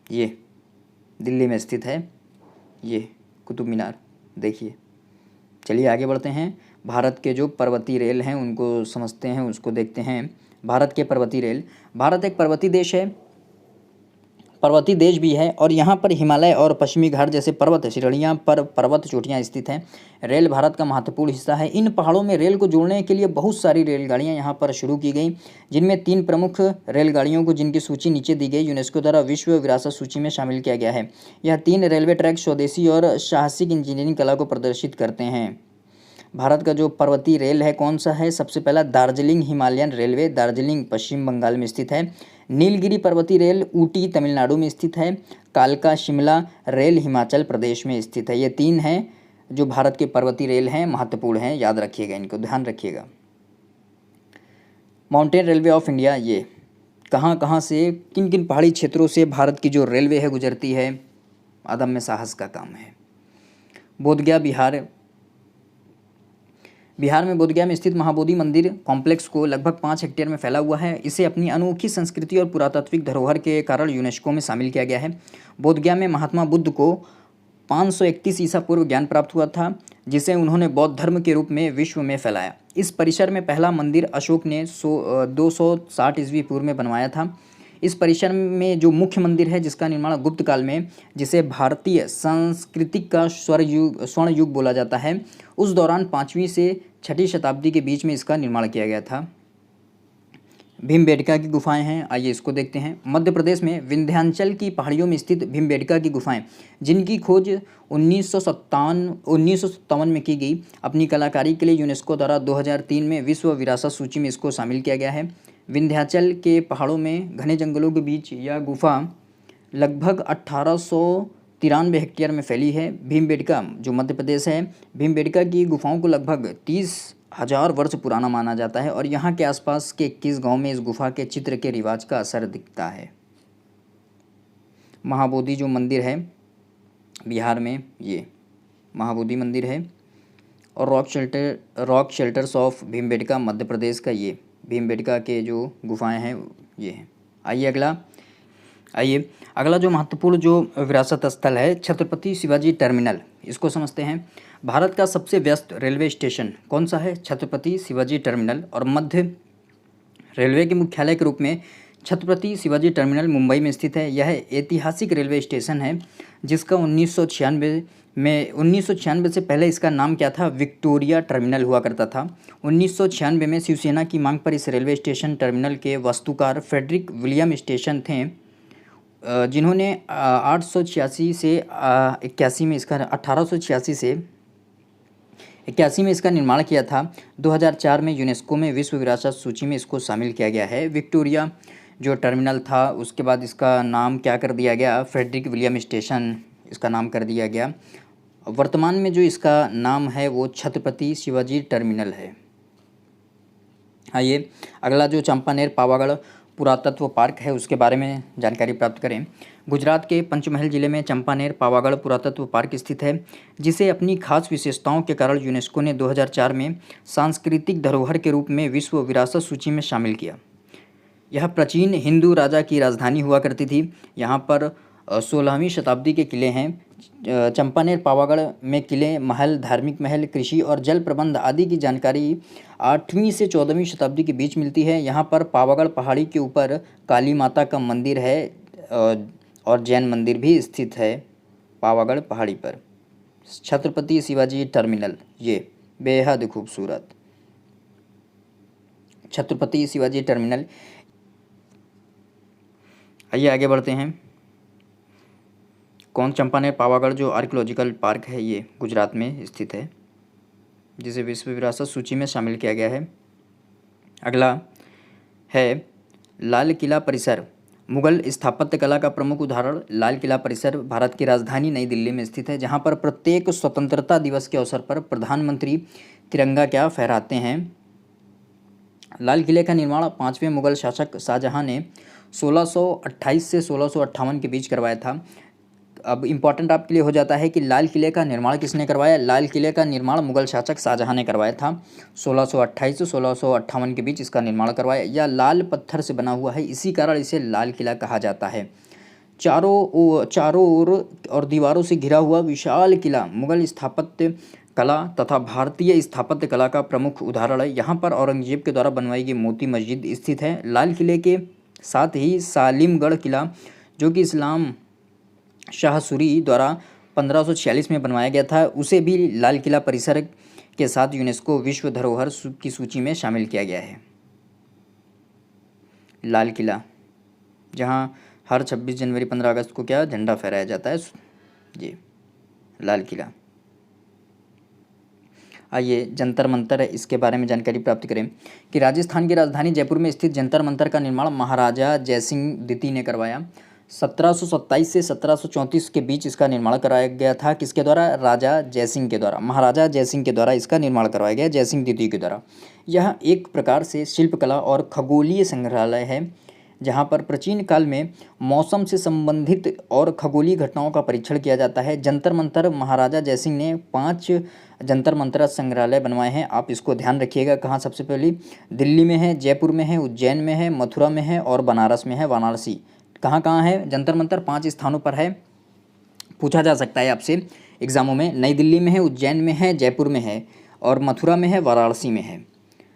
ये दिल्ली में स्थित है, ये कुतुब मीनार देखिए। चलिए आगे बढ़ते हैं। भारत के जो पर्वतीय रेल हैं उनको समझते हैं, उसको देखते हैं। भारत के पर्वतीय रेल, भारत एक पर्वतीय देश भी है और यहाँ पर हिमालय और पश्चिमी घाट जैसे पर्वत श्रेणियाँ पर पर्वत चोटियाँ स्थित हैं। रेल भारत का महत्वपूर्ण हिस्सा है। इन पहाड़ों में रेल को जोड़ने के लिए बहुत सारी रेलगाड़ियाँ यहाँ पर शुरू की गई, जिनमें 3 प्रमुख रेलगाड़ियों को जिनकी सूची नीचे दी गई यूनेस्को द्वारा विश्व विरासत सूची में शामिल किया गया है। यह 3 रेलवे ट्रैक स्वदेशी और साहसिक इंजीनियरिंग कला को प्रदर्शित करते हैं। भारत का जो पर्वतीय रेल है कौन सा है? सबसे पहला दार्जिलिंग हिमालयन रेलवे, दार्जिलिंग पश्चिम बंगाल में स्थित है। नीलगिरी पर्वतीय रेल ऊटी तमिलनाडु में स्थित है। कालका शिमला रेल हिमाचल प्रदेश में स्थित है। ये 3 हैं जो भारत के पर्वतीय रेल हैं, महत्वपूर्ण हैं, याद रखिएगा, इनको ध्यान रखिएगा। माउंटेन रेलवे ऑफ इंडिया, ये कहाँ कहाँ से, किन किन पहाड़ी क्षेत्रों से भारत की जो रेलवे है गुजरती है, अदम्य साहस का काम है। बोधगया बिहार, बिहार में बोधगया में स्थित महाबोधि मंदिर कॉम्प्लेक्स को लगभग 5 हेक्टेयर में फैला हुआ है। इसे अपनी अनोखी संस्कृति और पुरातात्विक धरोहर के कारण यूनेस्को में शामिल किया गया है। बोधगया में महात्मा बुद्ध को 531 ईसा पूर्व ज्ञान प्राप्त हुआ था, जिसे उन्होंने बौद्ध धर्म के रूप में विश्व में फैलाया। इस परिसर में पहला मंदिर अशोक ने 260 ईस्वी पूर्व में बनवाया था। इस परिसर में जो मुख्य मंदिर है जिसका निर्माण गुप्त काल में, जिसे भारतीय संस्कृति का स्वर्ण युग बोला जाता है, उस दौरान 5वीं से 6ठी शताब्दी के बीच में इसका निर्माण किया गया था। भीमबेटका की गुफाएं हैं, आइए इसको देखते हैं। मध्य प्रदेश में विंध्याचल की पहाड़ियों में स्थित भीमबेटका की गुफाएं, जिनकी खोज 1957 में की गई, अपनी कलाकारी के लिए यूनेस्को द्वारा 2003 में विश्व विरासत सूची में इसको शामिल किया गया है। विंध्याचल के पहाड़ों में घने जंगलों के बीच यह गुफा लगभग 1893 हेक्टेयर में फैली है। भीमबेटका जो मध्य प्रदेश है, भीमबेटका की गुफाओं को लगभग 30,000 वर्ष पुराना माना जाता है और यहाँ के आसपास के 21 गांव में इस गुफा के चित्र के रिवाज का असर दिखता है। महाबोधि जो मंदिर है बिहार में, ये महाबोधि मंदिर है। और rock shelters of Bhimbetka Madhya Pradesh का, ये भीमबेटका के जो गुफाएं हैं ये हैं। आइए अगला जो महत्वपूर्ण जो विरासत स्थल है, छत्रपति शिवाजी टर्मिनल, इसको समझते हैं। भारत का सबसे व्यस्त रेलवे स्टेशन कौन सा है? छत्रपति शिवाजी टर्मिनल। और मध्य रेलवे के मुख्यालय के रूप में छत्रपति शिवाजी टर्मिनल मुंबई में स्थित है। यह ऐतिहासिक रेलवे स्टेशन है जिसका 1996 से पहले इसका नाम क्या था? विक्टोरिया टर्मिनल हुआ करता था। 1996 में शिवसेना की मांग पर इस रेलवे स्टेशन टर्मिनल के वास्तुकार फ्रेडरिक विलियम स्टेशन थे, जिन्होंने 1886 से 81 में इसका निर्माण किया था। 2004 में यूनेस्को में विश्व विरासत सूची में इसको शामिल किया गया है। विक्टोरिया जो टर्मिनल था उसके बाद इसका नाम क्या कर दिया गया? फ्रेडरिक विलियम स्टेशन इसका नाम कर दिया गया। वर्तमान में जो इसका नाम है वो छत्रपति शिवाजी टर्मिनल है। आइए अगला जो चंपानेर पावागढ़ पुरातत्व पार्क है उसके बारे में जानकारी प्राप्त करें। गुजरात के पंचमहल जिले में चंपानेर पावागढ़ पुरातत्व पार्क स्थित है, जिसे अपनी खास विशेषताओं के कारण यूनेस्को ने 2004 में सांस्कृतिक धरोहर के रूप में विश्व विरासत सूची में शामिल किया। यह प्राचीन हिंदू राजा की राजधानी हुआ करती थी। यहाँ पर 16वीं शताब्दी के किले हैं। चंपानेर पावागढ़ में किले, महल, धार्मिक महल, कृषि और जल प्रबंध आदि की जानकारी 8वीं से 14वीं शताब्दी के बीच मिलती है। यहाँ पर पावागढ़ पहाड़ी के ऊपर काली माता का मंदिर है और जैन मंदिर भी स्थित है पावागढ़ पहाड़ी पर। छत्रपति शिवाजी टर्मिनल, ये बेहद खूबसूरत छत्रपति शिवाजी टर्मिनल। आइए आगे बढ़ते हैं। चंपानेर पावागढ़ जो आर्कियोलॉजिकल पार्क है ये गुजरात में स्थित है, जिसे विश्व विरासत सूची में शामिल किया गया है। अगला है लाल किला परिसर। मुगल स्थापत्य कला का प्रमुख उदाहरण लाल किला परिसर भारत की राजधानी नई दिल्ली में स्थित है, जहाँ पर प्रत्येक स्वतंत्रता दिवस के अवसर पर प्रधानमंत्री तिरंगा क्या फहराते हैं। लाल किले का निर्माण 5वें मुगल शासक शाहजहां ने 1628 से 1658 के बीच करवाया था। अब इम्पॉर्टेंट आपके लिए हो जाता है कि लाल किले का निर्माण किसने करवाया? लाल किले का निर्माण मुगल शासक शाहजहां ने करवाया था। 1628 से 1658 के बीच इसका निर्माण करवाया। यह लाल पत्थर से बना हुआ है, इसी कारण इसे लाल किला कहा जाता है। चारों ओर और दीवारों से घिरा हुआ विशाल किला मुगल स्थापत्य कला तथा भारतीय स्थापत्य कला का प्रमुख उदाहरण है। यहाँ पर औरंगजेब के द्वारा बनवाई गई मोती मस्जिद स्थित है। लाल किले के साथ ही सालिमगढ़ किला, जो कि इस्लाम शाह सूरी द्वारा 1546 में बनवाया गया था, उसे भी लाल किला परिसर के साथ यूनेस्को विश्व धरोहर की सूची में शामिल किया गया है। लाल किला, जहां हर 26 जनवरी 15 अगस्त को क्या झंडा फहराया जाता है, जी लाल किला। आइए जंतर मंतर है, इसके बारे में जानकारी प्राप्त करें कि राजस्थान की राजधानी जयपुर में स्थित जंतर मंतर का निर्माण महाराजा जयसिंह द्वितीय ने करवाया। 1727 से 1734 के बीच इसका निर्माण कराया गया था। किसके द्वारा? राजा जयसिंह के द्वारा, महाराजा जयसिंह के द्वारा इसका निर्माण करवाया गया, जयसिंह द्वितीय के द्वारा। यह एक प्रकार से शिल्पकला और खगोलीय संग्रहालय है, जहाँ पर प्राचीन काल में मौसम से संबंधित और खगोलीय घटनाओं का परीक्षण किया जाता है। जंतर मंतर, महाराजा जयसिंह ने 5 जंतर मंतर संग्रहालय बनवाए हैं। आप इसको ध्यान रखिएगा। कहाँ? सबसे पहले दिल्ली में है, जयपुर में है, उज्जैन में है, मथुरा में है और बनारस में है, वाराणसी। कहाँ कहाँ है जंतर मंतर? 5 स्थानों पर है। पूछा जा सकता है आपसे एग्जामों में। नई दिल्ली में है, उज्जैन में है, जयपुर में है और मथुरा में है, वाराणसी में है।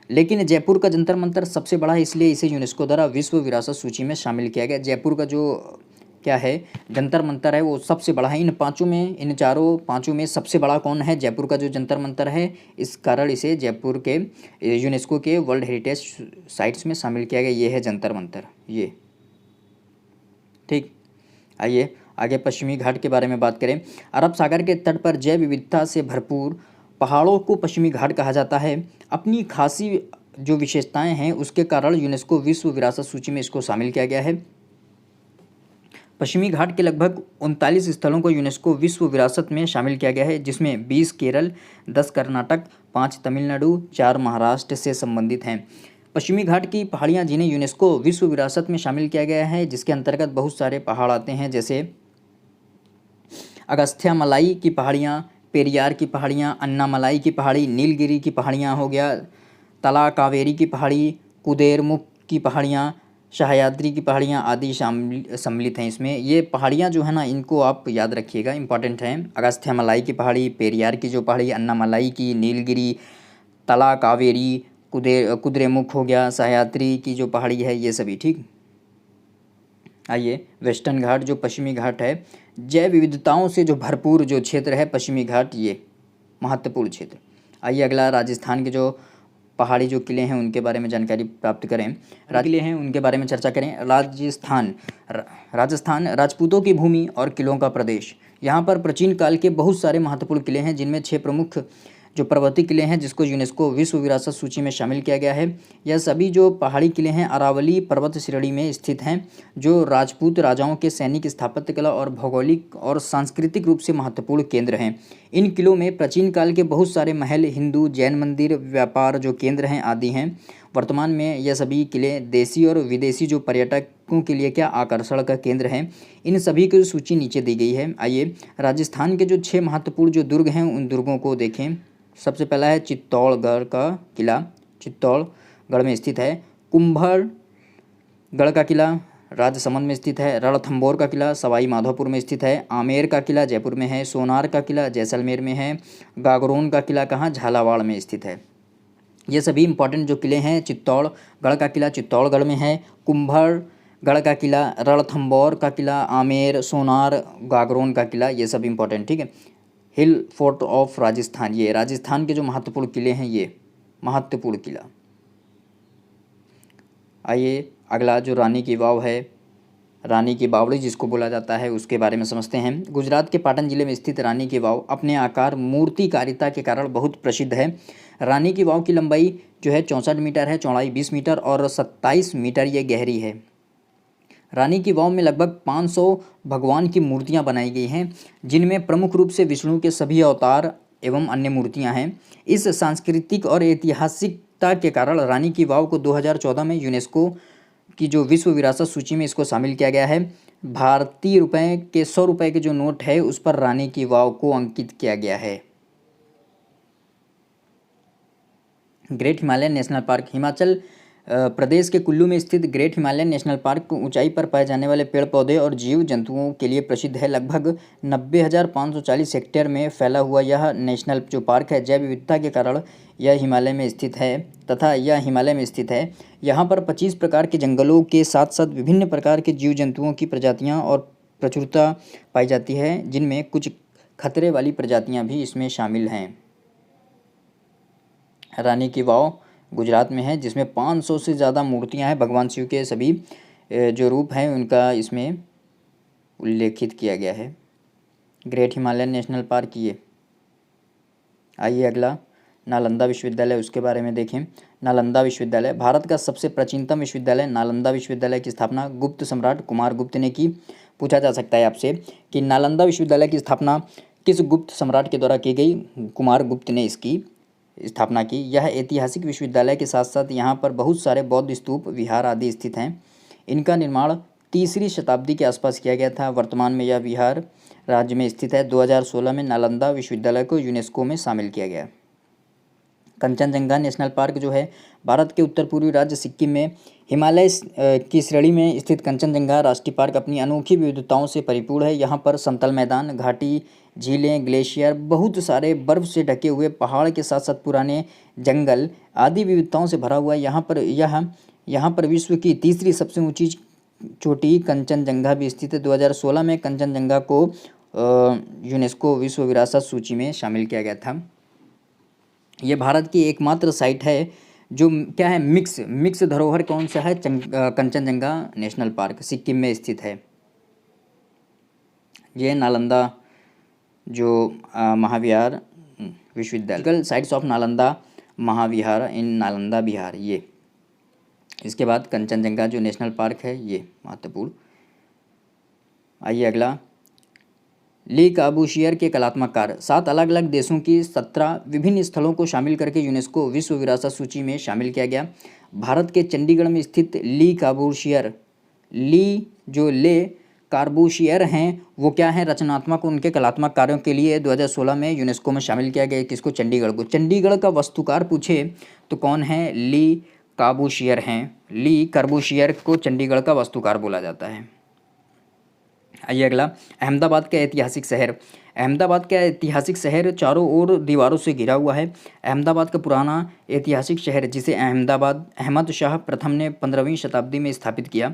लेकिन जयपुर का जंतर मंतर सबसे बड़ा है, इसलिए इसे यूनेस्को द्वारा विश्व विरासत सूची में शामिल किया गया। जयपुर का जो क्या है जंतर मंतर है वो सबसे बड़ा है। इन पाँचों में, इन चारों पाँचों में सबसे बड़ा कौन है? जयपुर का जो जंतर मंतर है। इस कारण इसे जयपुर के यूनेस्को के वर्ल्ड हेरिटेज साइट्स में शामिल किया गया। ये है जंतर मंतर, ये ठीक। आइए आगे पश्चिमी घाट के बारे में बात करें। अरब सागर के तट पर जैव विविधता से भरपूर पहाड़ों को पश्चिमी घाट कहा जाता है। अपनी खासी जो विशेषताएं हैं उसके कारण यूनेस्को विश्व विरासत सूची में इसको शामिल किया गया है। पश्चिमी घाट के लगभग 39 स्थलों को यूनेस्को विश्व विरासत में शामिल किया गया है, जिसमें 20 केरल, 10 कर्नाटक, 5 तमिलनाडु, 4 महाराष्ट्र से संबंधित हैं। पश्चिमी घाट की पहाड़ियाँ जिन्हें यूनेस्को विश्व विरासत में शामिल किया गया है, जिसके अंतर्गत बहुत सारे पहाड़ आते हैं, जैसे अगस्थ्यामलाई की पहाड़ियाँ, पेरियार की पहाड़ियाँ, अन्नामलाई की पहाड़ी, नीलगिरी की पहाड़ियाँ हो गया, तला कावेरी की पहाड़ी, कुदेरमुख की पहाड़ियाँ, सह्याद्री की पहाड़ियाँ आदि सम्मिलित हैं इसमें। ये पहाड़ियाँ जो है ना, इनको आप याद रखिएगा, इंपॉर्टेंट हैं। अगस्थ्यामलाई की पहाड़ी, पेरियार की जो पहाड़ी, अन्नामलाई की, नीलगिरी, तला कावेरी, कुद्रेमुख हो गया, सह्याद्री की जो पहाड़ी है, ये सभी ठीक। आइए वेस्टर्न घाट जो पश्चिमी घाट है, जैव विविधताओं से जो भरपूर जो क्षेत्र है पश्चिमी घाट, ये महत्वपूर्ण क्षेत्र। आइए अगला राजस्थान के जो पहाड़ी जो किले हैं उनके बारे में जानकारी प्राप्त करें। किले हैं उनके बारे में चर्चा करें। राजस्थान राजपूतों की भूमि और किलों का प्रदेश। यहाँ पर प्राचीन काल के बहुत सारे महत्वपूर्ण किले हैं, जिनमें 6 प्रमुख जो पर्वतीय किले हैं जिसको यूनेस्को विश्व विरासत सूची में शामिल किया गया है। यह सभी जो पहाड़ी किले हैं अरावली पर्वत श्रेणी में स्थित हैं, जो राजपूत राजाओं के सैनिक स्थापत्य कला और भौगोलिक और सांस्कृतिक रूप से महत्वपूर्ण केंद्र हैं। इन किलों में प्राचीन काल के बहुत सारे महल, हिंदू जैन मंदिर, व्यापार जो केंद्र हैं आदि हैं। वर्तमान में यह सभी किले देशी और विदेशी जो पर्यटकों के लिए क्या आकर्षण का केंद्र हैं। इन सभी की सूची नीचे दी गई है। आइए राजस्थान के जो 6 महत्वपूर्ण जो दुर्ग हैं उन दुर्गों को देखें। सबसे पहला है चित्तौड़गढ़ का किला, चित्तौड़गढ़ में स्थित है। कुंभलगढ़ का किला राजसमंद में स्थित है। रणथंभौर का किला सवाई माधोपुर में स्थित है। आमेर का किला जयपुर में है। सोनार का किला जैसलमेर में है। गागरोन का किला कहाँ? झालावाड़ में स्थित है। ये सभी इंपॉर्टेंट जो किले हैं। चित्तौड़गढ़ का किला चित्तौड़गढ़ में है। कुंभलगढ़ का किला, रणथंभौर का किला, आमेर, सोनार, गागरोन का किला, ये सब इंपॉर्टेंट ठीक है। हिल फोर्ट ऑफ राजस्थान, ये राजस्थान के जो महत्वपूर्ण किले हैं, ये महत्वपूर्ण किला। आइए अगला जो रानी की वाव है, रानी की बावड़ी जिसको बोला जाता है, उसके बारे में समझते हैं। गुजरात के पाटन जिले में स्थित रानी की वाव अपने आकार मूर्तिकारिता के कारण बहुत प्रसिद्ध है। रानी की वाव की लंबाई जो है 64 मीटर है, चौड़ाई 20 मीटर और 27 मीटर ये गहरी है। रानी की वाव में लगभग 500 भगवान की मूर्तियां बनाई गई हैं, जिनमें प्रमुख रूप से विष्णु के सभी अवतार एवं अन्य मूर्तियां हैं। इस सांस्कृतिक और ऐतिहासिकता के कारण रानी की वाव को 2014 में यूनेस्को की जो विश्व विरासत सूची में इसको शामिल किया गया है। भारतीय रुपए के 100 रुपये के जो नोट है उस पर रानी की वाव को अंकित किया गया है। Great Himalayan national park, Himachal Pradesh के कुल्लू में स्थित ग्रेट हिमालयन नेशनल पार्क ऊंचाई पर पाए जाने वाले पेड़ पौधे और जीव जंतुओं के लिए प्रसिद्ध है। लगभग 90,540 हेक्टेयर में फैला हुआ यह नेशनल जो पार्क है जैव विविधता के कारण यह हिमालय में स्थित है तथा यह हिमालय में स्थित है। यहाँ पर 25 प्रकार के जंगलों के साथ साथ विभिन्न प्रकार के जीव जंतुओं की प्रजातियाँ और प्रचुरता पाई जाती है, जिनमें कुछ खतरे वाली प्रजातियाँ भी इसमें शामिल हैं। रानी की वाव गुजरात में है, जिसमें 500 से ज़्यादा मूर्तियां हैं। भगवान शिव के सभी जो रूप हैं उनका इसमें उल्लेखित किया गया है। ग्रेट हिमालयन नेशनल पार्क ये। आइए अगला नालंदा विश्वविद्यालय, उसके बारे में देखें। नालंदा विश्वविद्यालय भारत का सबसे प्राचीनतम विश्वविद्यालय। नालंदा विश्वविद्यालय की स्थापना गुप्त सम्राट कुमार गुप्त ने की। पूछा जा सकता है आपसे कि नालंदा विश्वविद्यालय की स्थापना किस गुप्त सम्राट के द्वारा की गई? कुमार गुप्त ने इसकी स्थापना की। यह ऐतिहासिक विश्वविद्यालय के साथ साथ यहाँ पर बहुत सारे बौद्ध स्तूप, विहार आदि स्थित हैं। इनका निर्माण 3री शताब्दी के आसपास किया गया था। वर्तमान में यह बिहार राज्य में स्थित है। 2016 में नालंदा विश्वविद्यालय को यूनेस्को में शामिल किया गया। कंचनजंगा नेशनल पार्क जो है भारत के उत्तर पूर्वी राज्य सिक्किम में हिमालय की श्रेणी में स्थित कंचनजंगा राष्ट्रीय पार्क अपनी अनोखी विविधताओं से परिपूर्ण है। यहाँ पर समतल मैदान, घाटी, झीलें, ग्लेशियर, बहुत सारे बर्फ से ढके हुए पहाड़ के साथ साथ पुराने जंगल आदि विविधताओं से भरा हुआ है। यहाँ पर विश्व की 3री सबसे ऊंची चोटी कंचनजंगा भी स्थित है। 2016 में कंचनजंगा को यूनेस्को विश्व विरासत सूची में शामिल किया गया था। ये भारत की एकमात्र साइट है जो क्या है, मिक्स धरोहर कौन सा है? कंचनजंगा नेशनल पार्क सिक्किम में स्थित है। ये नालंदा जो महाविहार विश्वविद्यालय, साइट्स ऑफ नालंदा महाविहार इन नालंदा बिहार, ये। इसके बाद कंचनजंगा जो नेशनल पार्क है, ये महत्वपूर्ण। आइए अगला, ली काबूशियर के कलात्मक कार्य। 7 अलग अलग देशों की 17 विभिन्न स्थलों को शामिल करके यूनेस्को विश्व विरासत सूची में शामिल किया गया। भारत के चंडीगढ़ में स्थित ली कार्बूशियर हैं, वो क्या है? रचनात्मक उनके कलात्मक कार्यों के लिए 2016 में यूनेस्को में शामिल किया गया। किसको? चंडीगढ़ को। चंडीगढ़ का वास्तुकार पूछे तो कौन है? ली काबूशियर हैं। ली कार्बूशियर को चंडीगढ़ का वास्तुकार बोला जाता है। आइए अगला, अहमदाबाद का ऐतिहासिक शहर। अहमदाबाद का ऐतिहासिक शहर चारों ओर दीवारों से घिरा हुआ है। अहमदाबाद का पुराना ऐतिहासिक शहर, जिसे अहमद शाह प्रथम ने 15वीं शताब्दी में स्थापित किया,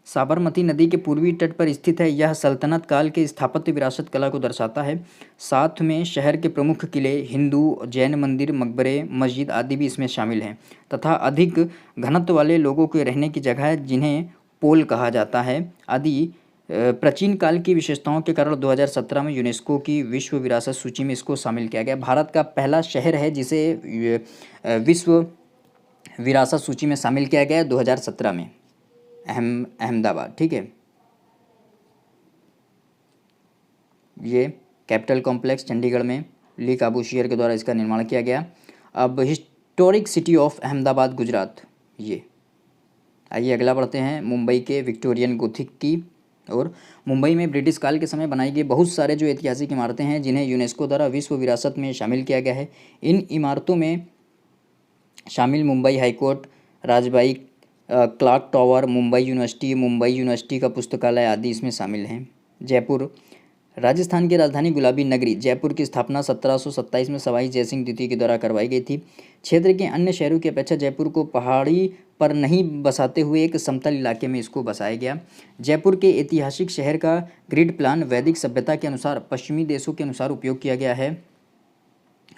साबरमती नदी के पूर्वी तट पर स्थित है। यह सल्तनत काल के स्थापत्य विरासत कला को दर्शाता है। साथ में शहर के प्रमुख किले, हिंदू जैन मंदिर, मकबरे, मस्जिद आदि भी इसमें शामिल हैं तथा अधिक घनत्व वाले लोगों के रहने की जगह जिन्हें पोल कहा जाता है आदि प्राचीन काल की विशेषताओं के कारण 2017 में यूनेस्को की विश्व विरासत सूची में इसको शामिल किया गया। भारत का पहला शहर है जिसे विश्व विरासत सूची में शामिल किया गया 2017 में, अहमदाबाद। ठीक है, ये कैपिटल कॉम्प्लेक्स चंडीगढ़ में ली काबूशियर के द्वारा इसका निर्माण किया गया। अब historic city of Ahmedabad, Gujarat, ये। आइए अगला बढ़ते हैं, मुंबई के विक्टोरियन गोथिक की। और मुंबई में ब्रिटिश काल के समय बनाई गई बहुत सारे जो ऐतिहासिक इमारतें हैं जिन्हें यूनेस्को द्वारा विश्व विरासत में शामिल किया गया है। इन इमारतों में शामिल Mumbai high court, Rajabai clock tower, Mumbai university का पुस्तकालय आदि इसमें शामिल हैं। जयपुर, राजस्थान की राजधानी गुलाबी नगरी जयपुर की स्थापना 1727 में सवाई जयसिंह द्वितीय के द्वारा करवाई गई थी। क्षेत्र के अन्य शहरों की अपेक्षा जयपुर को पहाड़ी पर नहीं बसाते हुए एक समतल इलाके में इसको बसाया गया। जयपुर के ऐतिहासिक शहर का ग्रिड प्लान वैदिक सभ्यता के अनुसार पश्चिमी देशों के अनुसार उपयोग किया गया है।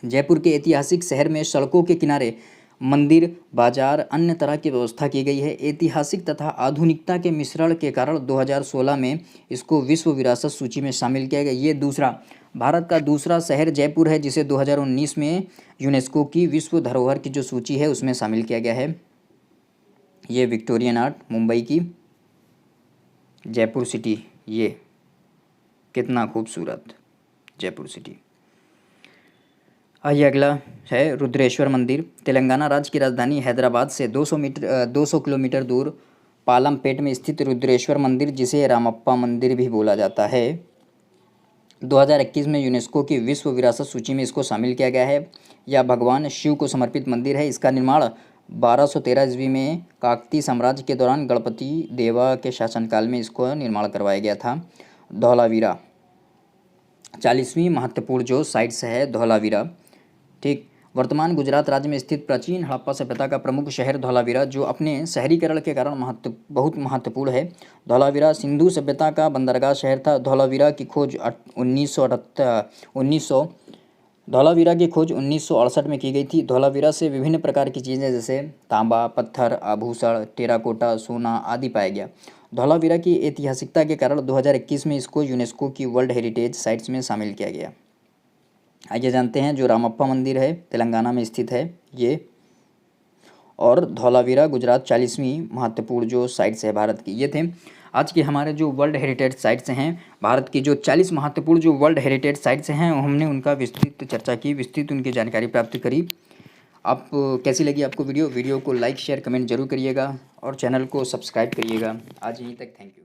जयपुर के ऐतिहासिक शहर में सड़कों के किनारे मंदिर, बाजार, अन्य तरह की व्यवस्था की गई है। ऐतिहासिक तथा आधुनिकता के मिश्रण के कारण 2016 में इसको विश्व विरासत सूची में शामिल किया गया। ये भारत का दूसरा शहर जयपुर है जिसे 2019 में यूनेस्को की विश्व धरोहर की जो सूची है उसमें शामिल किया गया है। ये विक्टोरियन आर्ट, मुंबई की जयपुर सिटी, ये कितना खूबसूरत जयपुर सिटी। आइए अगला है रुद्रेश्वर मंदिर। तेलंगाना राज्य की राजधानी हैदराबाद से 200 किलोमीटर दूर पालमपेट में स्थित रुद्रेश्वर मंदिर, जिसे रामप्पा मंदिर भी बोला जाता है, 2021 में यूनेस्को की विश्व विरासत सूची में इसको शामिल किया गया है। यह भगवान शिव को समर्पित मंदिर है। इसका निर्माण 1213 ईस्वी में काकतीय साम्राज्य के दौरान गणपति देवा के शासनकाल में इसको निर्माण करवाया गया था। धौलावीरा, 40वीं महत्वपूर्ण जो साइट्स है धौलावीरा। ठीक, वर्तमान गुजरात राज्य में स्थित प्राचीन हड़प्पा सभ्यता का प्रमुख शहर धौलावीरा, जो अपने शहरीकरण के कारण बहुत महत्वपूर्ण है। धौलावीरा सिंधु सभ्यता का बंदरगाह शहर था। धौलावीरा की खोज 1968 में की गई थी। धौलावीरा से विभिन्न प्रकार की चीज़ें जैसे तांबा, पत्थर, आभूषण, टेराकोटा, सोना आदि पाया गया। धौलावीरा की ऐतिहासिकता के कारण 2021 में इसको यूनेस्को की वर्ल्ड हेरिटेज साइट्स में शामिल किया गया। आइए जानते हैं। जो रामप्पा मंदिर है तेलंगाना में स्थित है ये, और धौलावीरा गुजरात 40वीं महत्वपूर्ण जो साइट्स है भारत की। ये थे आज के हमारे जो वर्ल्ड हेरिटेज साइट्स हैं। भारत की जो 40 महत्वपूर्ण जो वर्ल्ड हेरिटेज साइट्स हैं हमने उनका विस्तृत चर्चा की, विस्तृत उनकी जानकारी प्राप्त करी। आप कैसी लगी आपको वीडियो को लाइक शेयर कमेंट जरूर करिएगा और चैनल को सब्सक्राइब करिएगा। आज यहीं तक, थैंक यू।